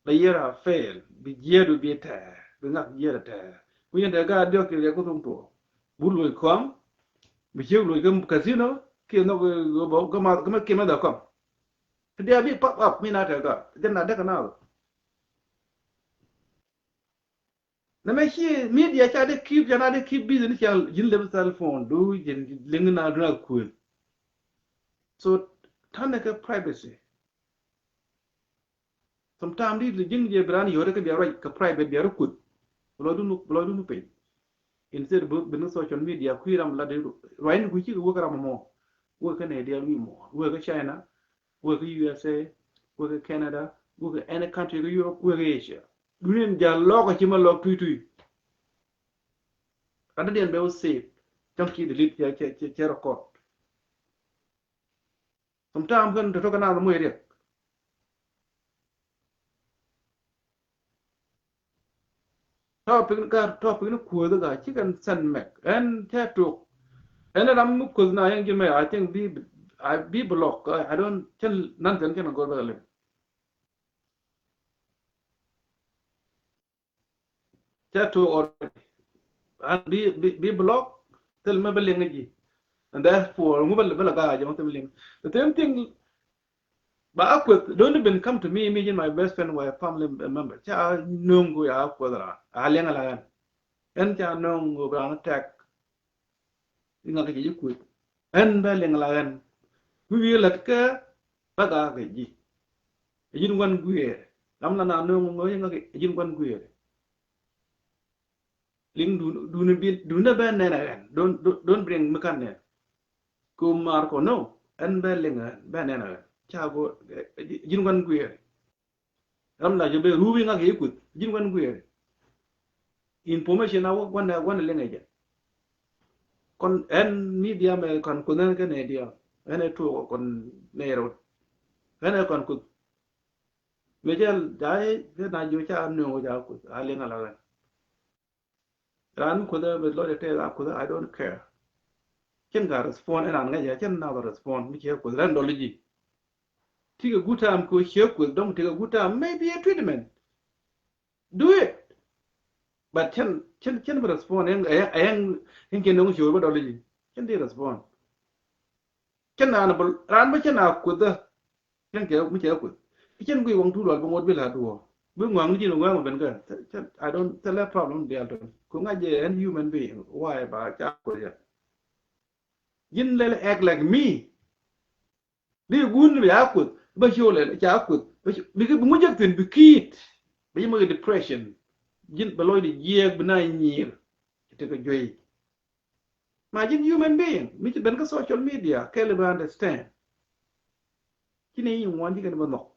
la yera fail bi jedu bi ta bi ngak yera ta ku yen da ga dio ke le ko tum to bulu kom bi je lu ga casino ke no go ke ma da kom dia bi pop up mi na ta ga den na dak na na me shi media cha de keep jana de keep business ya jin le cell phone do jin ling na do ku so tan ka privacy sometimes di jing je brand yore ka biaro ka private biaro ku lo du nu pe instead bu social media ku ram la de right ku chi wo ka ram mo wo ka ne dia wi mo wo ka China wo ka USA wo ka Canada wo ka any country ka Europe wo ka Asia dunen ja lo ko ci ma lo tu kada den be save tam ki delete ya ke record sometimes kan to kana mo yere topic no ko da ci kan san mek en ta to en ram mu ko na yang me I think be block I don't tell nan kan go ba le ta to or and be block tell me bele ngi and therefore mu bala ga ja mo tem the same thing. But Akwet, don't even come to me, imagine my best friend or a family member. Cha nungu ya Akwet, Alang Alan. And cha nungu brown attack. You know, you quit. And Belling Alan. We will let her, Baga Gaji. A yin one queer. Lamna nungu, a yin one queer. Ling do never nana. Don't bring Mekane. Kumarko, no. And Belling Banana. Chago, yin one queer. Ram la jobe rubi nga ke kut jin wan guer information na wan le ngeja kon en media me kon kunen ke ne dia ene to kon ne ro ene kon kut me jel dai ke na jo cha no ja kut ale nga la ran ko da be lo de te la ko I don't care ken ga respond ena ngeja ken na respond mi ke ko ran do liji tiga gutam ko she ko dom tiga gutam maybe a treatment do it. But chen respond en ken no show ba dole chen di respond chen na bol ran ba chen na ku da chen ke mi che ku chen gui wong tu lo bo ngot bi la do bu ngwang ni no ngwang ben ga I don't tell a problem dia to ku nga je en human being why ba cha ko ya yin le act like me li gun bi akut ba show le cha akut bi mu je tin bi kit bi mo depression jin ba loy di yeg bi na nyir te ko joy. Imagine human being, which ben ka social media, kele ba understand. Kini yin wan di kan ba nok.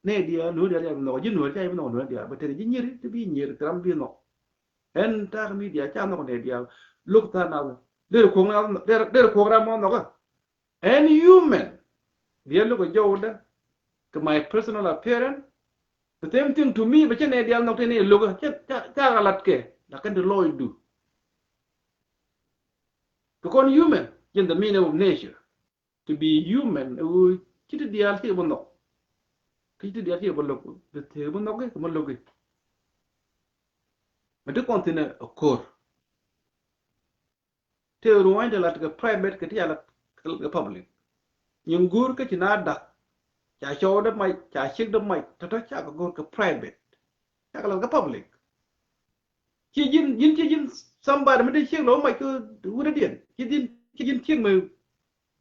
Ne dia no dia no jin no dia no no dia, but te jin nyiri te bi nyir tram bi no. En ta media cha no ne dia look ta na. Der ko ra mo no ka. And human, dia look joda to my personal appearance. The same thing to me, but ne dia no te ne look cha galat ke. La kan de loy do. To con human in the meaning of nature. To be human, kita dia ti bonok. Kita dia ti bonok. The ti bonok ke bonok ke. Mete kontine akor. Te ruang de la ke private ke dia la ke public. Yung gur ke cina dak. Cha show de mai, cha shik de mai. Tata cha ke gur ke private. Cha ke la ke public. Chi jin somebody mete shik lo mai ke udah dia. Chi jin shik mai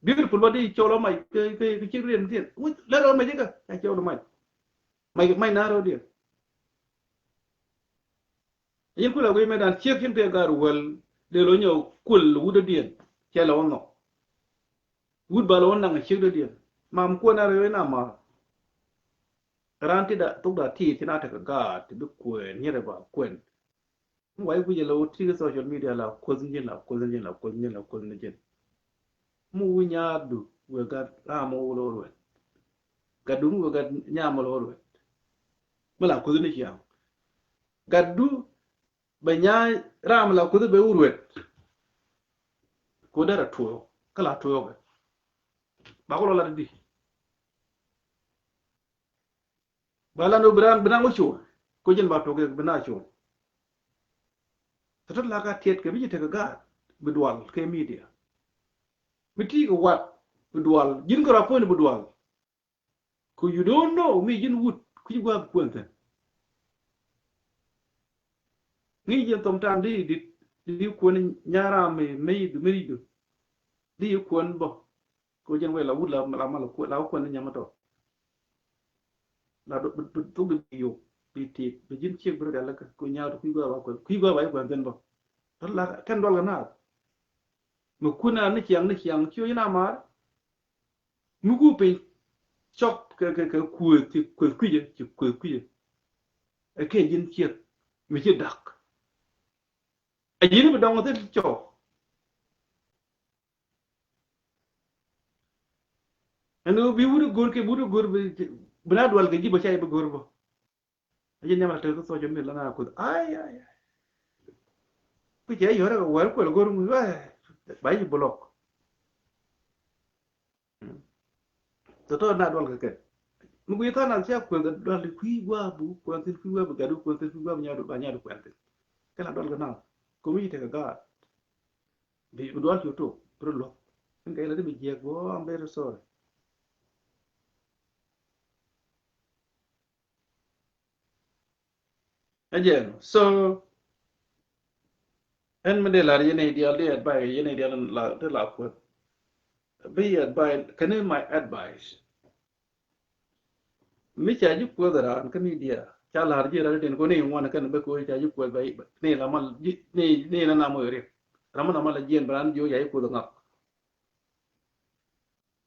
beautiful body cholo mai ke chiếc riêng tiền lấy rồi mày chứ cơ cái cholo mày na rồi đi nhưng kula we mày đàn chiếc hiện tiền gar well để lo nhau kul udah điện che lo no ud balon nang chiếc đó điện mam ko na rồi na ma ran ti da tuk da ti na ta ga ti du kuen ni ba kuen why ku je lo ti social media la ko zin la ko zin la ko zin la ko zin mu nyaadu we ga amo lo we gadu we ga nyamo lo we mala ko zin ya gadu ba nya ram la ko be urwet ko dara to kala to ga ba ko la di bala no bran ko ko jen ba to ga bana cho tatot la ga tiet ke bi te ga bidwal ke media miti ko wat bidwal jin ko rapone bidwal ko you don't know me jin wut ku gwa kwenta ni je tom tam di ko ni nyara me du meri du di ko bo ko jen we la wut la mala ko la ko ni nyamato la do to bi yo bi ti bi jin ci bro dal ko nyaado ku gwa ba ko den bo la kan dol na mu kuna ni chiang chiu ina ma mu gu pe chok ke ku ti ku ye ti ku ye e ke jin chi mi chi dak a yin bi dong te cho anu bi wuru gur bi bna dwal ke ji ba chai bi gur bo a yin ma te ko so jom ni la na ku ai ku je yo ra war ko gur mu ba yi block to na dwal ke mu ta na sia ko dwal ku gwa bu ko tin ku gwa bu ga du ko tin ku gwa nya du ko tin kala dwal ga na ko mi te ga bi dwal to pro lo ngai la bi je go ambe so again so en me de la yene ideal de advice yene ideal la de la ko be advice can my advice mi cha ju ko da an kan idea cha la ji ra den ko ne wona kan be ko cha ju ko ba ne la mal ne na mo re rama na mal jien bran jo ya ko da ngak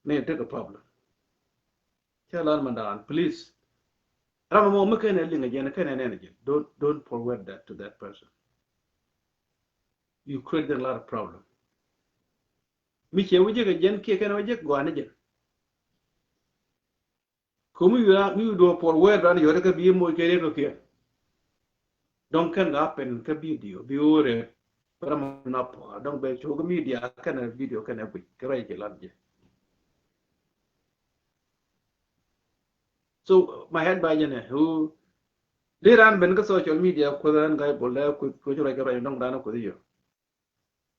ne take a problem cha la man dan please rama mo me kan linga jena kan ne ne don't forward that to that person you create a lot of problem mi che wuje ga jen ke kan wuje go ane jen ko mi do forward ran yo ka bi mo ke re ko ke don kan ga pen ka video bi ore para na po don be cho ga media kan video kan bi ka rai ke lan je so my head by jene who they ran ben ka social media ko ran ga bo la ko cho ga rai don dan ko yo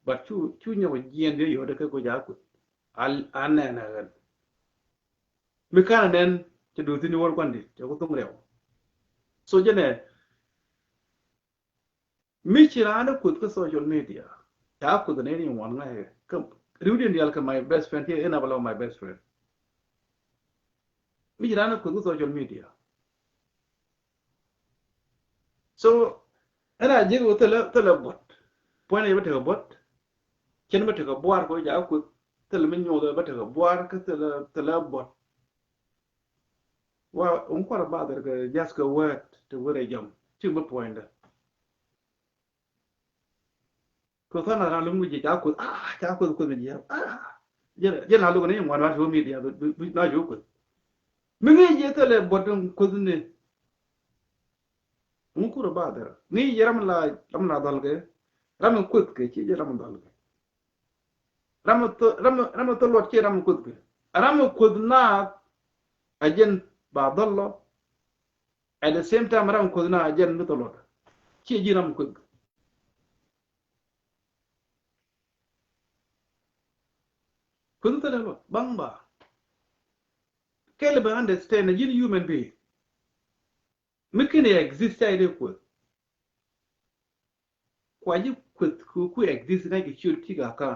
but chu nyo jien de yo de ka ko ja ko al anana gan mi kana den te do tini wor kwandi te ko tum rew so jene mi chirana kut ka social media ta kut ne ni wan ngai kam rudi ndial ka my best friend here ina balo my best friend mi chirana kut ka social media so ana je ko tele bot point e bete bot ken bete ko boar ko ja kut tele min nyodo bete ko boar ka tele bot wa un kwara ba der ga just go word to where jam chi ba point ko sana na lungu ji ja kut mi ja je na lungu ne wan wa so media na jo kut mi ngi je tele bot ko ne mukuru badar ni yaram la dalge ram kut ke ci yaram dalge ram to lot ci ram kut ke ram kut na ajen ba dallo at the same time ram kut na ajen to lot ci ji ram kut kut to le bang ba kele ba understand yin human being mikine exist ay de kut kwaji kut ku exist na ki ci ga ka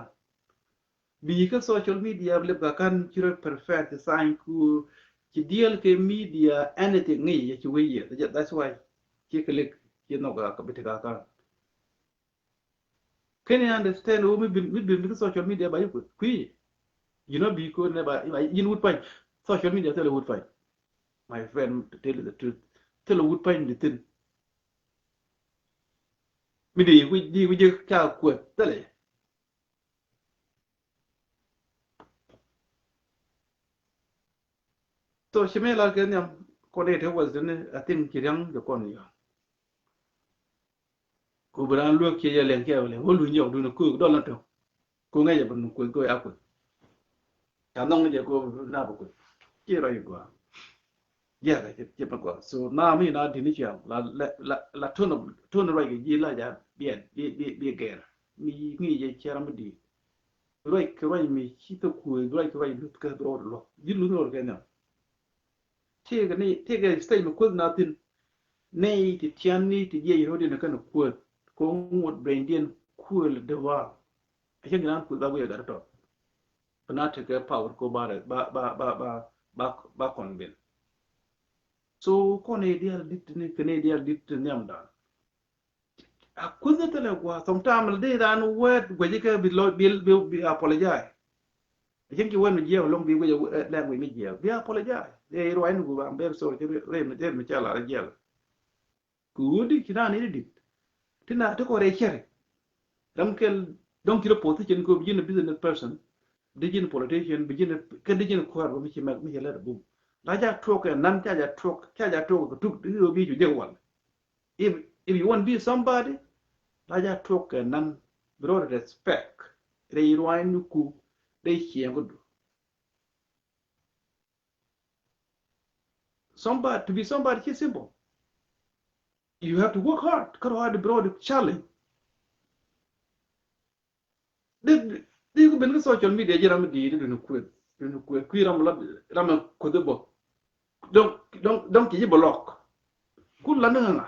bi ka social media le ba kan ci perfect sign ku ci deal ke media anything ngi ya ci weye that's why ci click ci no ga ka bitika ka can you understand wo mi bin social media ba yuko kui you know bi ko ne ba yin wood pine social media tell wood pine my friend to tell you the truth tell wood pine the thing mi di ku je ka ku tele to shime la ke nyam ko de te was ne atin kirang de kon yo ku bran lu ke ye len ke le ho lu nyok du no ku do la to ku ngai ya ban ku ko ya ku ta nong je ko na ba ku ki ro yu ko ya ga je ba ko so na mi na di ni cha la to no ro ge ji la ja bien bi ge mi je cha ram di ro ke ro mi chi to ku ro ke ro lu ka do lo ji lu no ke na te ga stai mo ko na tin nei ti tian ni ti je ro di na kan ku ko ngot brain dien ku le de wa a chen gran ku da bu ya ga to na te ke power ko ba kon ben so ko ne dia dit ne ke ne dia dit ne am da a ku ne te le kwa sometime de dan wet gwe ke bi lo bi apologize a chen ki wen je long bi gwe la gwe mi je bi apologize e ro ai nu ba am ber so ke re me cha la je ku di ki na ni dit tina to ko re chere dam kel donc kilo position ko bi ne business person dijin politician bijin ke dijin ko ro mi la bu la ja talk and nan ja talk ko tuk do bi ju je wal if if you want to be somebody la ja talk and nan bro respect re irwan ku de chiengo do somebody to be somebody is simple you have to work hard bro the challenge de ko ben ko social media jiram di do no ku ram la ram ko de bo donc ki block ku la nga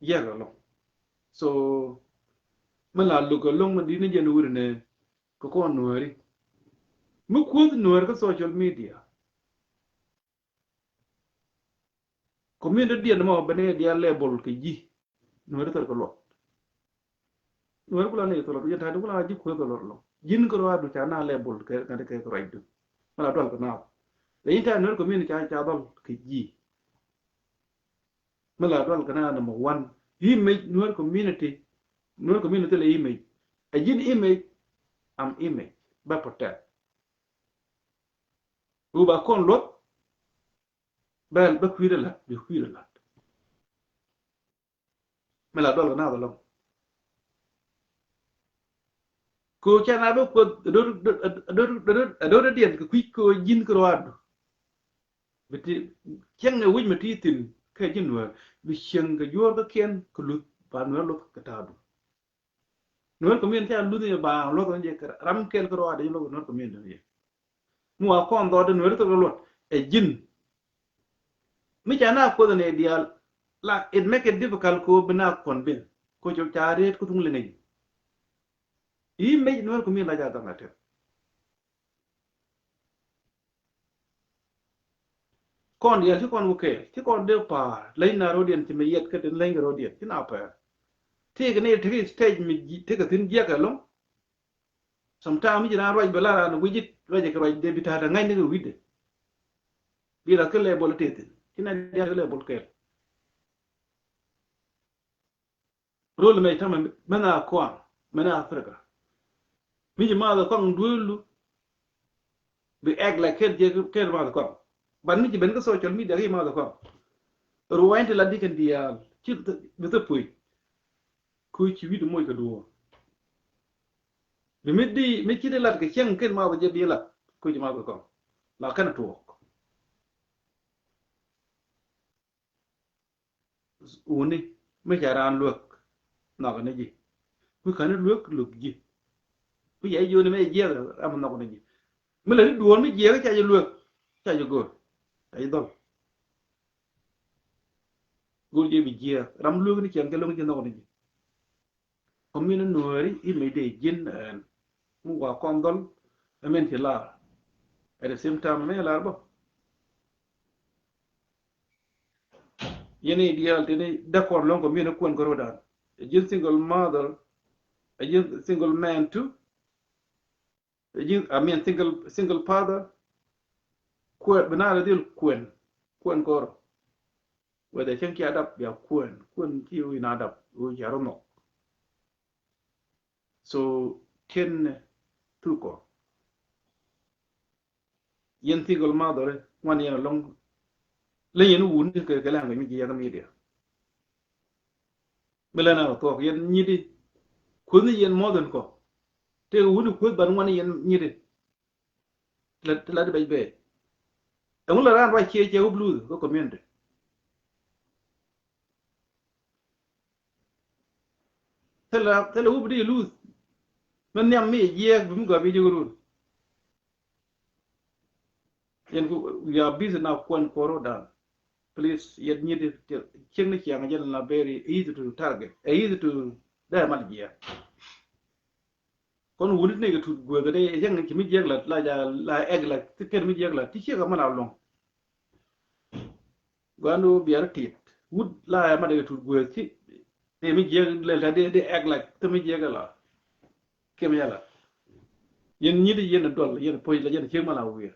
yega lo so mala lu ko long ma di ne jen wuri ne ko nuori mu ko nuori ko social media ko mi de dia mo bene dia label ke ji nuori ko lo nuori ko la ne to lo ya ta ko la ji ko lo jin ko wa du ta na label ke ko raidu mala dol ko na le inta nuori ko mi cha dol ke ji mala dol ko na number 1 image nuori community le image a jin image am image ba protect u ba kon lot bel ba kwire la bi kwire la mala dol ko na lo ko chana do ko do dien ko kwik ko jin ko wadu beti chenge wuj mati tin ka jinwa bi chenga yor ga ken ko lut ba no lo ka tadu no ko min ta lu de ba lo ko je ram ken ko wadu lo no ko min de mu a kon do de no to lo e jin mi chana ko ne dial la it make it difficult ko bina kon bin ko cho chare ko tung le ne yi me no ko min la ja ta ngate kon dia ti kon wuke ti kon de pa lai na rodien ti me yet ka den lai rodien ti na pa ti ga ne ti stage mi ti ga tin dia ka lo sometimes mi jina roi bala na wujit roi ka roi de bita da ngai ne wide bi la ka le bol te tin ti na dia ka le bol ke role me tama mena kwa mena afrika mi ji ma da kon dulu bi egg la ke je ke ma da kon ban mi ji ben ka social media ri ma da kon ruwainte la dikan dia ci bi ta puy ku ci widu moy ka do bi mi ci de lat ka chen ken ma ba je bi la ku ci ma ko la kana to uni me jaran luok na ka ne ji ku kana luok luok ji ku ye yo ne me je am na ko ne ji me la du won me je ka ja luok ja jo go ai do go je bi je ram luok ni chen ka lo ni na ko ne ji ko mi no nori i me de jin mu wa kon dol men ti la at the same time me la ba yene ideal tene d'accord longo mi no kon goro dan a jin single mother a jin single man too a jin I mean single father ko banana dil kwen kuan kor whether chen ki adap ya kuan ki u ina adap u ya romo so ken tu ko yen ti gol ma dore wan yen long le yen wun ke la ngi ya mi dia melana to yen ni di kun yen modern ko te wun ko ban wan yen ni di la de be ang la ran wa che u blue ko community tela u bri lose man nyam mi ye bum go bi jurul yen ku ya busy now kwan koro da please yet need to cheng ni chiang jen la very easy to target easy to da mal dia kon wul ne ga tu go ga de yang ki mi jeg la ja la egg la ti ken mi jeg la ti che ga mana long ganu biar tit wud la ma de tu go ti de mi jeg la de egg la ti mi jeg la kem yala yen ni de yen dol yen poy la yen che mana wi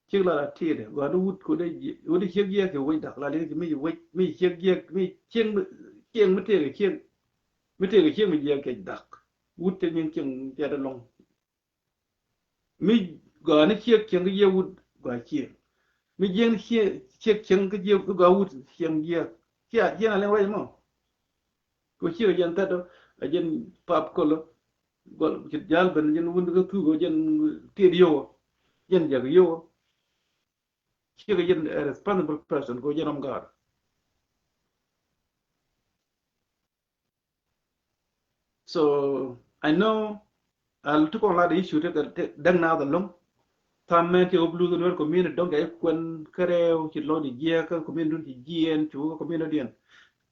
chiếc là thiệt và nó hút của đây của đây chiếc kia kiểu quay đặc là đây cái mấy chiếc kia mấy chiêng mấy cái chiêng mình kia cái đặc hút trên những chiêng kia đó long mấy gọi nó chiếc chiêng cái kia hút gọi chiêng mấy chiêng cái kia cái gọi hút chiêng kia là lên vậy mà có chiêng dân ta đó ở dân pap cô lo gọi cái giáo bên dân hút cái thứ của dân tiền yêu dân giờ cái yêu chiếc cái dân responsible person của dân ông gar so I know al to kon la de issue te dang na da long tam men ti oblu do no community donc ay kon kareo ci lo di je ka community ci jien ci ko community en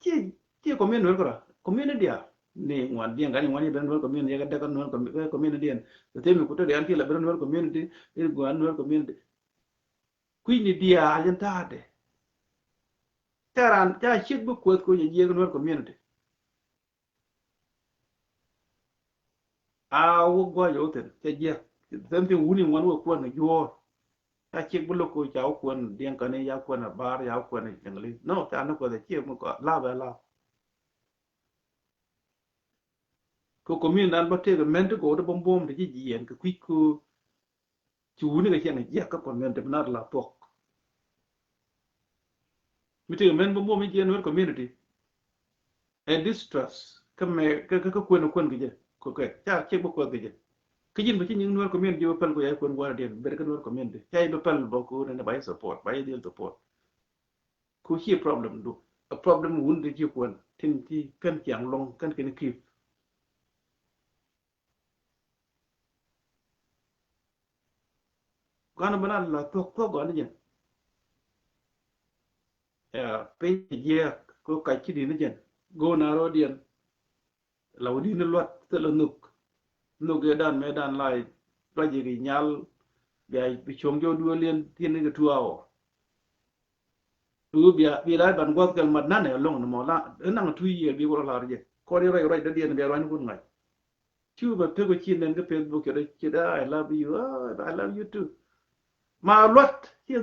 ci community no ko community dia ni wan dia ngani wani ben no community ga daga no community en te mi ko to de anti la ben no community ni go an no community quindi dia alientate taran ja shit bu ko je no community wo go yo ten te je tem te wuni wan wo ko na yo ta che bu lo ko ja ko na dien ka ne ya ko na bar ya ko na jangli no ta no ko de che mo ko la ba la ko community dan ba te ga men to go de bom bom de ji yen ko kwi ko chu ni ga chen ya ka ko men te na la to mi te men bom bom mi jen no community and distrust ka me ka ko no ge ko cha che bu ko ge cái gì mà chỉ những nuôi comment vô pel của ai quân qua điện bên cái nuôi comment hay bị pel bao cô nên bài support bài deal support cô chỉ problem do a problem won de chỉ quân tin chỉ cần chẳng long cần cái kịp quan bên là thuốc gọi là gì pe gì cô cái chỉ đi nó gì go naro điện lâu đi nó loạt tự là nục cái đàn mấy đàn lại ra gì cái nhal bị chống cho đua liên thiên cái thua bị lại bàn quát cái mặt nát này lông nó là ở năng thui gì bị gọi là gì có đi rồi đã điên bị rồi cũng ngay chứ mà tôi có chia lên cái Facebook cái đấy chỉ đã I love you I love you too mà loát chỉ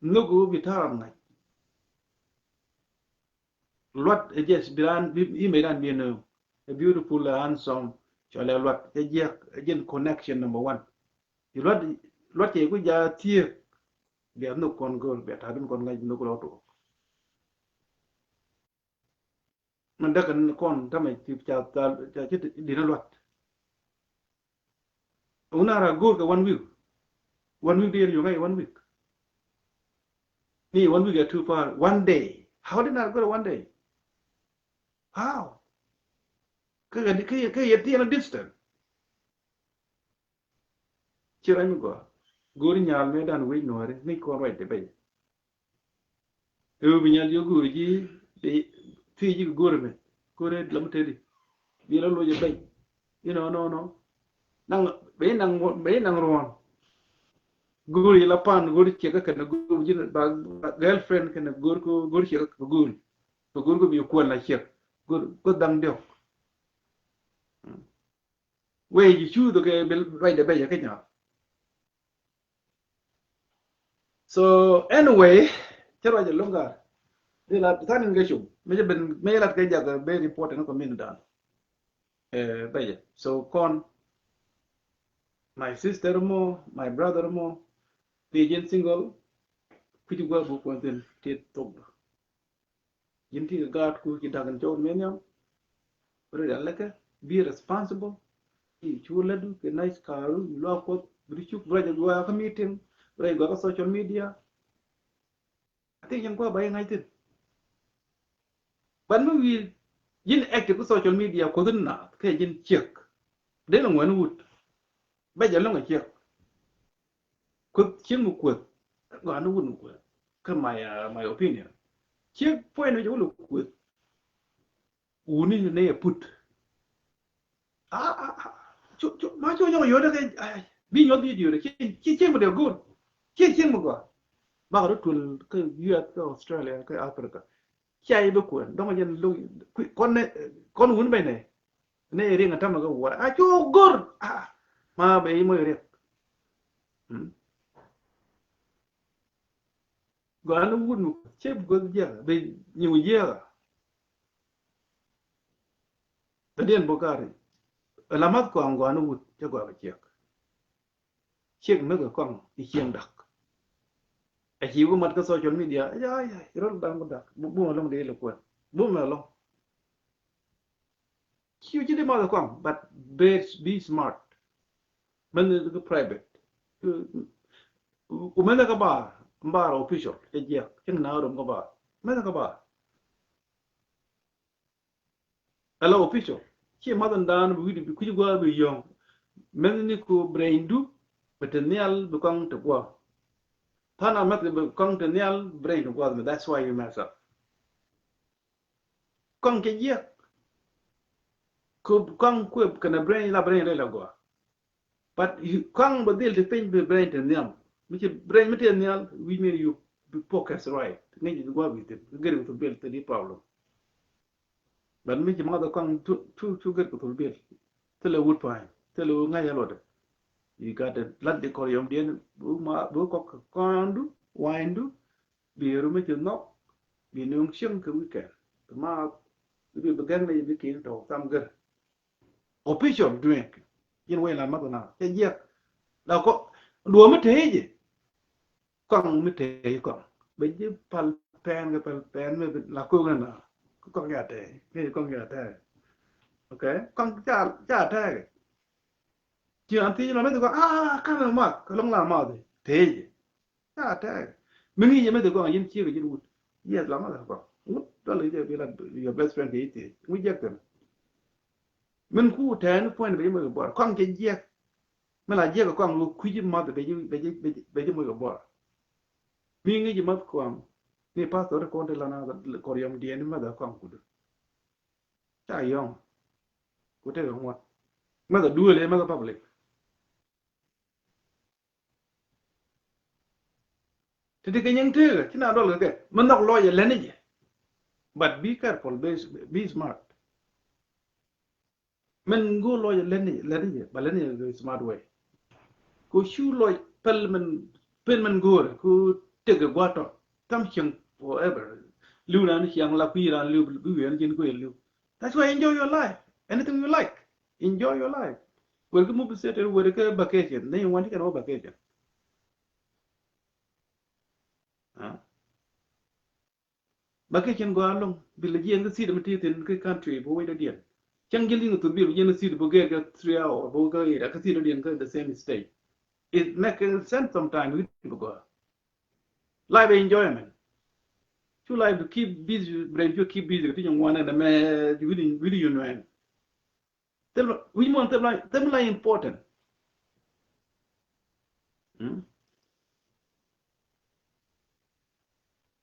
nục bị thằng này loát just biran bị mấy đàn biên nữa a beautiful handsome chale lot again connection number 1 the lot ye ku ja tie be no kon gol be ta dum kon ngai no ko to man da kan kon ta mai ti cha chi di na lot unara go ka 1 week there you ngai 1 week ni 1 week get too far 1 day how did I go 1 day how cái yeti na distant chiran ko gori nyal me dan we no re ni ko right be bi nyal yo gori ji de fi ji gori me gore lam tedi bi la lo je bay no nang be nang ron gori la pan gori che ka na gori ji ba girlfriend ka na gori che ka gori ko bi ko na che ko dang dio we ji chu do ke right be ya ke nya So anyway, charo je longa. Di la tanin ga shum. Me la ka jaga very important ko min dan. Baye. So kon my sister mo, my brother mo, the gen single, kuju gwa bu ko den te tok. Yinti ga gat ku ki dagan jow men yam. Re alaka be responsible. Ki chula du ke nice karu lo ko brichu braja gwa ka meeting, braja gwa social media. Ate yan gwa bay ngai tin. Ban mu wi yin active social media ko dun na ke yin check. De lo ngwan wut. Ba ja lo nga check. Ko chen mu ko gwa no wut mu ko. Ka my opinion. Check point wi lo ko. Uni ne put. Ma cho yo de ke bi yo video de chen mu de go. Chen mu go. Ba ro tul ke US ke Australia ke Africa. Chai be ko do ma jen lo kon wun be ne ri nga tam ga wa a cho gor ma be mo ri go an wun che go je be ni wu je ta den bo kare la mat ko an go an wut che go ba che me go kon i chen dak a chi wo mat ka social media ya ro dang dak bu mo long de lo ko bu mo long chi ji de ma ko but be smart man the private umena ka ba mbara official e je ken na ro ba mena ka ba ala official chi ma dan dan wi di ku gwa bi yong men ni ko brain du betenial bu kong to gwa pana mat bu kong to nial brain to gwa that's why you mess up kong ke je ko kong ko kana brain la gwa but you kong ba dil te pen be brain to nial mi chi brain mi te nial we mean you focus right ngi gwa bi te gari to bel te di problem ban mi ma da kong tu gari to bel te le wood fine te le nga ya lo you got a lot de koryom dien bu ko kondu windu bi rume ti no bi nung chen ke weekend ma bi began me bi kin to tam gar official drink yin we la ma na ye ye la ko do me te je kong me te kong be je pal pen me la ko na ko ya te ke ko ya te okay kong cha te chỉ anh thấy nó mấy tụi con cái nào mà cái lông làm mà thế gì mình nghĩ mấy tụi con yên chia cái gì luôn yes lắm là con đó là cái là your best friend cái gì mới giác được mình cứ thế nó point bây giờ bỏ con cái giác mà là giác con lu quý mà bây giờ mới bỏ mình nghĩ mà con ni pastor con thì là na Korean dia ni mà da con cũng được chả yong cũng thế không mà da đuôi lên mà da public thì cái những thứ chứ nào đó là cái mình đọc lo gì lên gì but be careful be smart mình go lo gì lên gì but lên gì smart way cô shu lo pel mình go cô take a water tam chừng forever lưu là nó chừng là quy là lưu bí huyện trên quê lưu that's why enjoy your life anything you like enjoy your life we're going to move to where cái vacation then you want to get over vacation vacation go along bila ji nga sid mati tin cái country bo weda dien chang jeli nga to bil jena sid bo ga 3 hour bo ga ira ka sid dien ka the same state it make sense sometimes we go live enjoyment to live to keep busy brain to keep busy to you one and me really you know tell we want them like important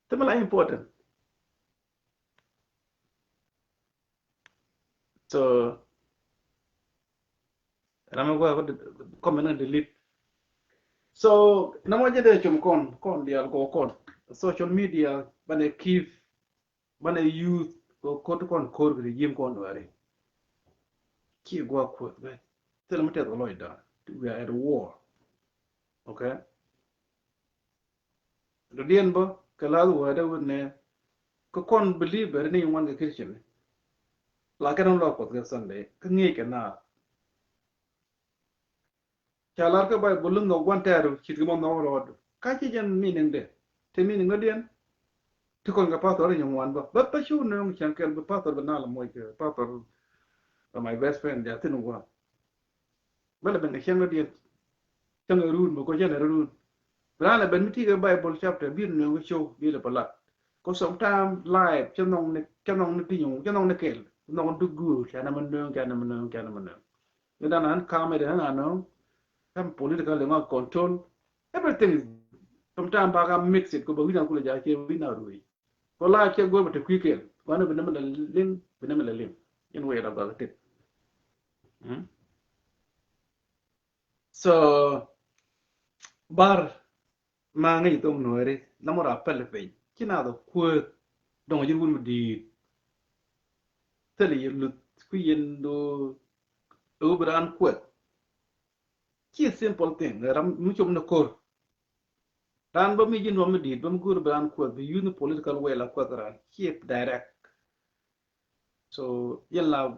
them like important so I'm going to comment and delete so namo jede chum kon dia go kon social media bane keep bane youth ko to kon kor bi yim kon ware ki go ko be tell me tell Lloyd we are at war okay do dien bo kala wo da wonne ko kon believer ni wan ga Christian la ka non lo ko ga Sunday ka ngi ke na chalar ka bay bulun no wan taru chit mo no ro ka chi jan meaning de te meaning no dien ti kon ga pa to ni wan ba pa shu no chan kel ba pa to na la mo ke pa to my best friend ya tin wa ba la ben chen no dien chen run mo ko chen run ra là bênที่cái Bible chapter biết nó cái show biết là bảo lạt có sometimes live cho nông nó tin cho nông nó kể nông nó gu cho nên mình nương cho nên mình nương cho nên mình nương người ta nói camera nó nó some political là control everything sometimes baga mix it có bao nhiêu cũng là giá trị với nào rồi có live cho gue mà quy kiện có nó bên mình là link bên mình là link in way là bảo cái so bar mà ngay tôm nuôi đấy nó mà ra pelle pe chỉ nào đó quơ đồng chí quân đi thế là lụt quy yên đồ ở bên quơ chỉ simple thing ram mu chom na kor ran ba mi jin wa mi đi ba mu gur bên quơ bi use political way la quơ ran keep direct so yen la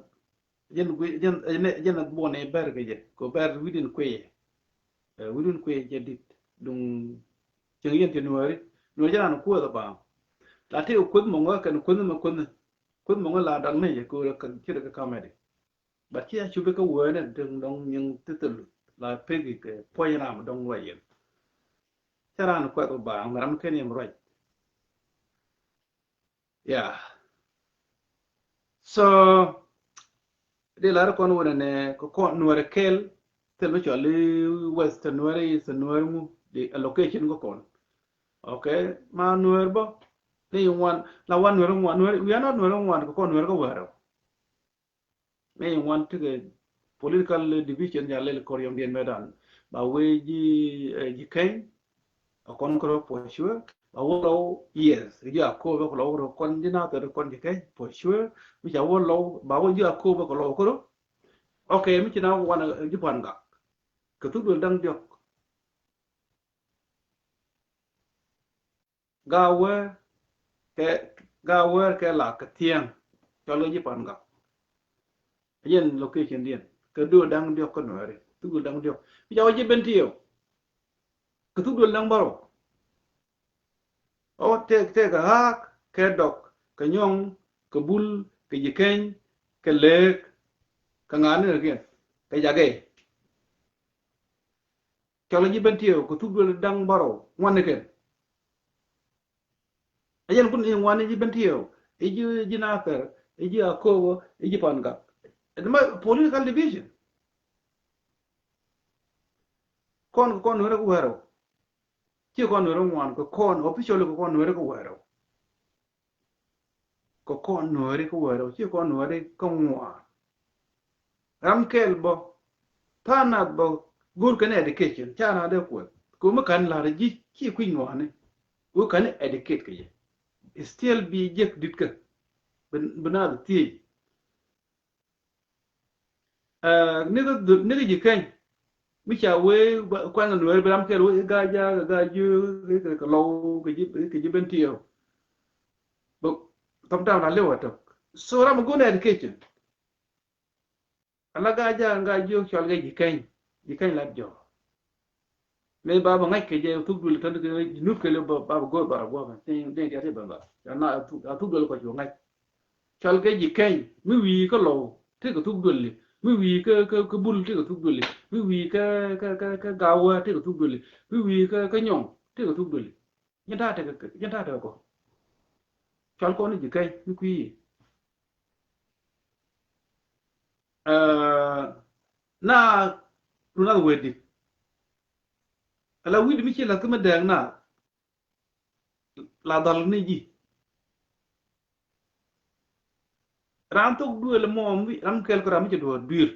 yen bone ber ke je ko ber within kwe je dit dung chừng yên thì nuôi cho nó cua ba là thế quấn mong cái quấn mong là đằng này cô là cần chưa được cái camera bà chia chụp cái quần này đừng đông nhưng từ từ là phê cái phơi làm đông vậy cho ra nó quẹt ba mà làm cái này rồi yeah so để lại con quần này có con nuôi kel từ lúc cho đi western nuôi mu the allocation có con okay ma nuôi bo ni one la one nuôi we are not nuôi one ko nuôi ko waro me one to the political division ya le ko yom dien medan ba we ji kai a kon ko for sure ba wo yes ya ko ba ko lo kon dina to kon ji kai for sure mi ja wo lo ba wo ya ko ba ko lo ko okay mi na wana ji pan ga ka tu dul dang jok gawe ke la ka tiang cho lo ji pan ga yen location dien ka du dang dio ko no re tu dang dio ya ji ben tio ka tu dul dang baro o te ka hak ke dok ka nyong ka bul ka ji ken ka lek ka ngane re ke ka jage cho lo ji ben tio ka tu dul dang baro wan ke ayen kun in wan ji ben tio ji na ter ji akobo ji pan ga ma political division kon nuere ko wero ci kon nuere wan ko kon official ko kon nuere ko wero ci kon nuere ko wan ram kel bo tanat bo gur kan education chana de ko ma kan la ji ci ku ngwane ko kan educate ke still bi jek dit ka bana ti nigga ji kan mi cha we quan người nuôi bram ke we ga ju cái lâu cái ji ben tio bo tam tam na lewa to so ram go na education ala ga ju chol ga ji kan la jo le ba ba ngai ke je tu dul tan ke nu ke le ba go ba tin de ya te ba na tu dul ko jo ngai chol ga ji kan mi wi ko lo te ko tu dul mi wi cái bul te ko tu dul mi wi cái gawa te ko tu dul mi wi cái nyong te ko tu dul nhân ta ko chol ko ni ji kan mi quy na runa wedi ala widi mi ci la kuma dang na la dal ni ji ram tok du le mom wi ram kel ko ram ci do bir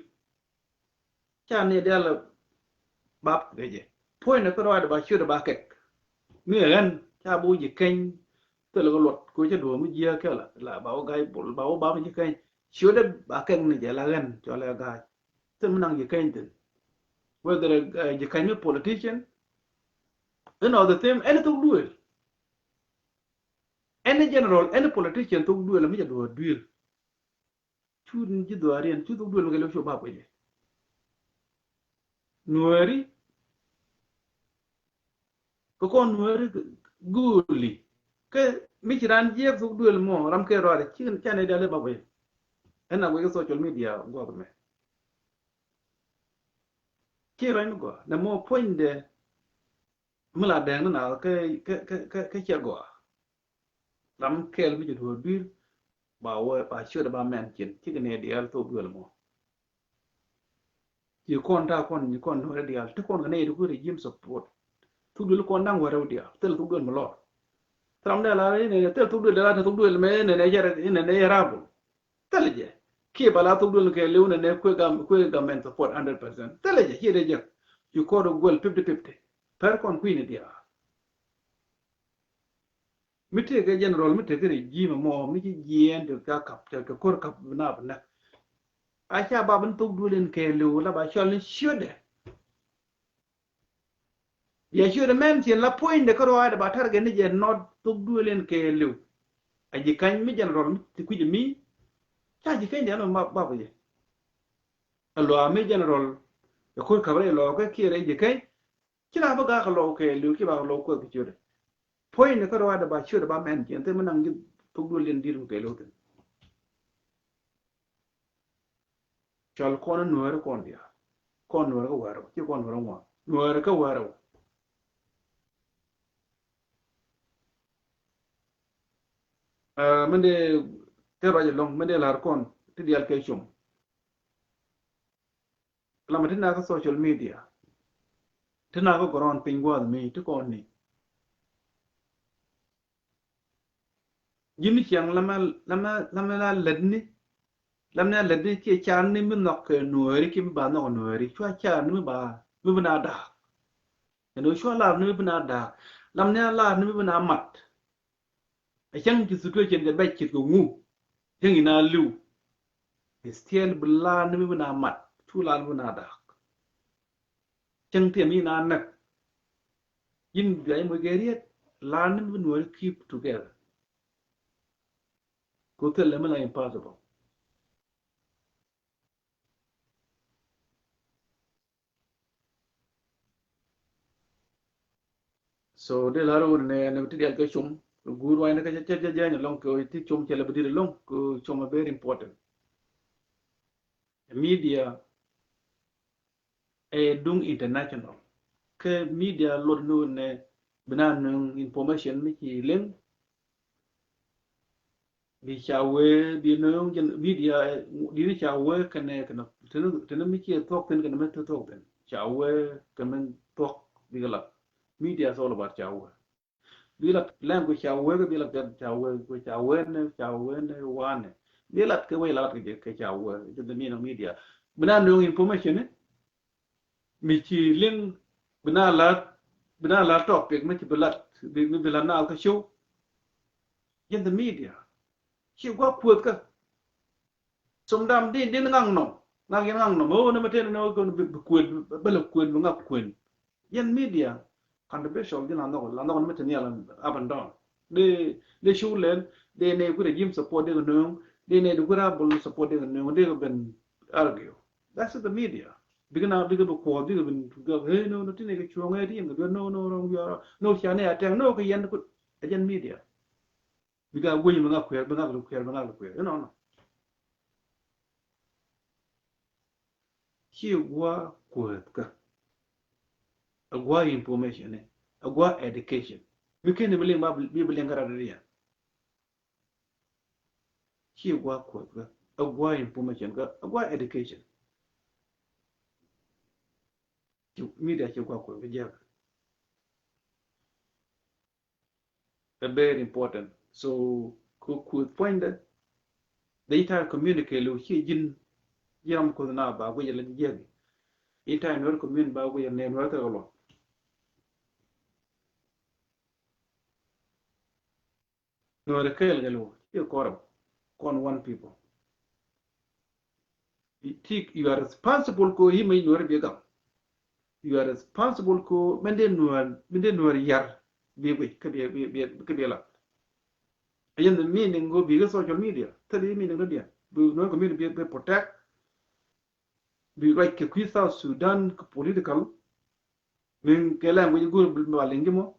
cha ne de la bab de je point na ko do ba chu de ba kek mi ren cha bu ji ken to le ko lot ko ci do mi ji ke la ba o gai bol ba o ba mi ji ken chu de ba ken ni je la ren cho le ga tin nang ji ken tin whether ji ken mi politician you know the thing anything do it any general any politician to do la mi do duel chu ji do arian chu to duel ngelo sho ba ko je nuari ko nuari guli ke mi ran je to duel mo ram ke ro re chin chane dale ba ko ena go social media go me ki ran go na mo point de mala de na ke che go ram ke mi do duel ba wo ba chưa da ba men kin ki ne dial to duel mo yi kon ta kon ni kon no dial to kon ne du regime support tu duel kon dang wara dial tel tu duel mo lo tram da la ne tel tu duel la tu duel me ne jere ne rabu tel je ki bala tu duel ke lew ne ko ga men support 100% tel je ki de je you ko do gol 50-50 per kon queen dia mite ke general mite ke regime mo mi ki jien de ka kap te ko kap na acha babin tuk dulen ke lu la ba chol shude ya shude men ti la point de ko wa ba tar ge ni je not tuk dulen ke lu aji kan mi general ti ku mi cha ji kan de no ba ba je lo mi general ko ka bare lo ko ki re ji kai kila ba ga lo ke lu ki ba lo ko ki shude point de ko wa ba shude ba men ti te manang ji tuk dulen dir ke lu te chol ko no nuer kon dia kon nuer ko waro ki kon waro mo nuer ko waro mende te raja long mende lar kon ti dial ke chum lama tina ka social media tina ko goron pingwa mi to kon ni jimi chiang lama la ledni lamna ledni ke chan ni min nok nueri ki ba no nueri chwa chan ni ba mi bana da no chwa la ni bana da lamna la ni bana mat a chang ki situation de ba ki ko ngu yang ina lu stiel bla ni bana mat tu la bana da chang te mi na nak yin gai mo geriet la ni nueri keep together ko tell them impossible so de la ro ne ti dial ke chum guru ay na ka cha ja long ko ti chum che la bidi long ko chum very important media e dung international ke media lor no ne binan information mi ki len bi chawe bi no media di ni chawe kane kana tenu mi ki talk ten kana me talk ten chawe kana talk bi la media is all about chawe bila lan ko chawe ko bila kan chawe ko chawe ne wane bila ke we la ke chawe to the media bina no information mi ci ling bina la topic mi ci bilat bi bila na ka show in the media ci go put ka som dam din ngang no mo na mate no ko bi kuen bala kuen ngak kuen in media controversial din la no mate ni ala up and down de show len de ne ku regime support de no de ne du kura bol support de no de ben argue that's the media bigana biga do ko biga ben go hey no tine ke chuo ngai dim go no no chane ateng no ke yen ku ajen media biga wo yi mga kwer mga lu kwer no chi wa kwet ka agwa information agwa education mi ken bi bilen garariya chi wa kwet ka agwa information ka agwa education media chi wa kwet ja very important so could find that the entire community lo chi jin yam ko na ba go yele jegi entire no community ba go yele no ta lo no re kel gelo you korab con one people you are responsible ko hima no re begam you are responsible ko mende no yar be be ke be la Again, the meaning go bigger social media. Tell you meaning the we no community be protect. Be right ke South Sudan political. Min ke language go balingimo.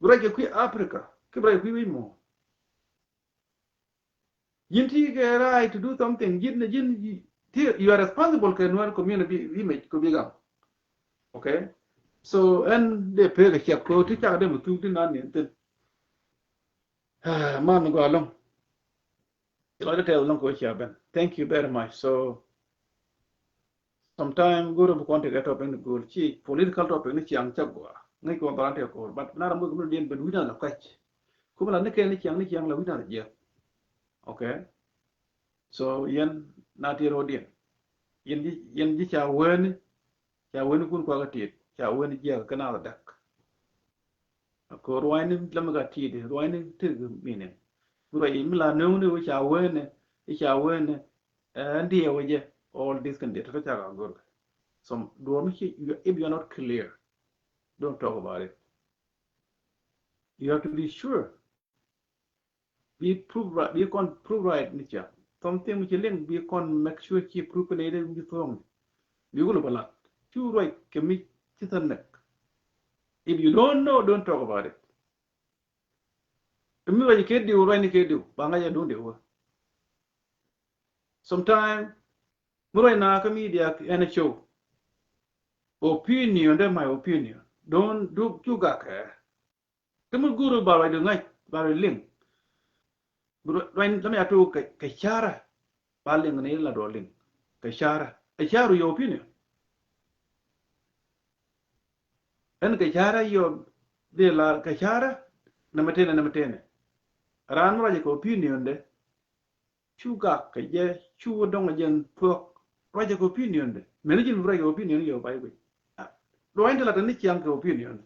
Right ke Africa. Ke right we mo. Yinti ke right to do something. Yin you are responsible ke no community image ko biga. Okay? So and they pay the check ko ti cha dem tu tin nan ni. Man go along. Thank you very much. So sometimes go to contact that open goal. Chi political topic ni chiang chagwa. Ngai ko barante ko. But na ramu ko dien ben wina la kach. Kuma la ne ke ni chiang la wina la je. Okay. So yen na ti rodien. Yen ji cha wen kun ko ga ti. Cha wen je ka na la dak. Ko roine lam ga ti de roine ti minen. Bura imla no ne cha wen ndi waje all this can get to good. So if you're not clear, don't talk about it. You have to be sure. Be prove right nature. Something which you link be con make sure keep proof in it with wrong. You will bala. You right can make neck. If you don't know, don't talk about it. You can't do right do. Bangaya don't do. Sometimes Murai na media and a show. Opinion, that's my opinion. Don't do you got care. Kamu guru bawa itu ngai, bawa link. Lain kami atu kecara, paling ni lah dua link. Kecara your opinion. Dan kecara yo dia lah kecara, nama tene. Ran raja ke opinion deh. Juga kerja, juga dong aja pok raja ke opinion deh. Manajer raja ke opinion yo baik. Lain telah tadi ciang ke opinion.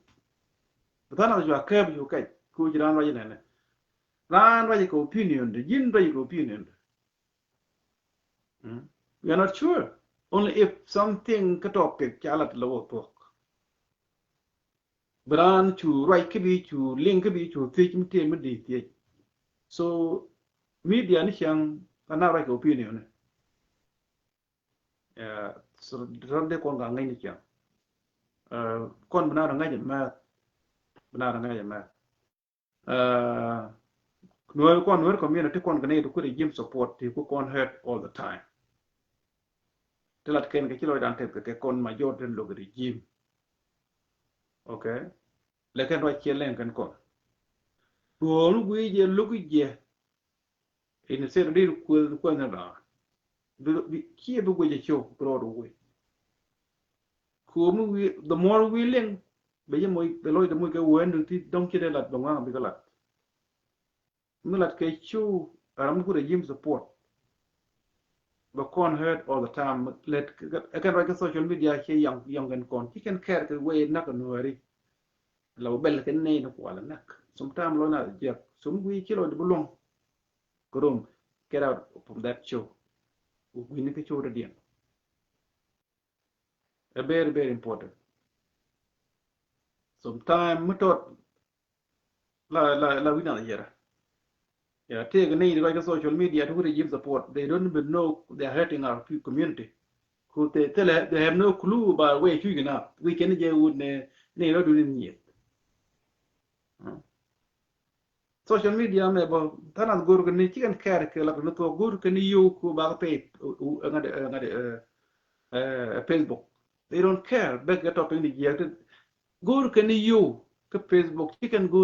Betul ada juga kerja juga kai, ku jiran raja nene. Ran raja ke opinion deh, jin raja ke opinion deh. We are not sure. Only if something topic jalat lawa pok. Beran chu right kebi chu link kebi chu teach mti medi. So media ni siang kana right opinion. So rande kon ga ngai ni siang. Kon benar ngai jema. Nuer community kon gane to regime support ti ku kon hurt all the time. Telat ken ke kilo dan ke kon major den log regime. Okay. Lekan wa chelen kan kon. Duolu gwe je logu je. In ser dir ku na da. Ki bu gwe je cho bro do gwe. Ku mu the more we link be je moy be loy de moy ke wen ti dong ki de lat donga bi galat. Mulat ke chu aram ku regime support. But con hurt all the time. Let again like social media here young and con. You can care the way not a worry. Low bell can name of one neck. Sometimes Lona Jack. Some we kill the belong. Grum, get out from that show. We need to show the deal. Very, very important. Sometimes we thought la we not here. Yeah, take a need like social media to regime support. They don't even know they're hurting our community. Could they tell they have no clue about where you can we can get would not do it yet. Social media me ba tanas guru kan ni chicken care ke la no to guru kan you ku ba pay Facebook. They don't care back get up in the year guru kan you ke Facebook chicken go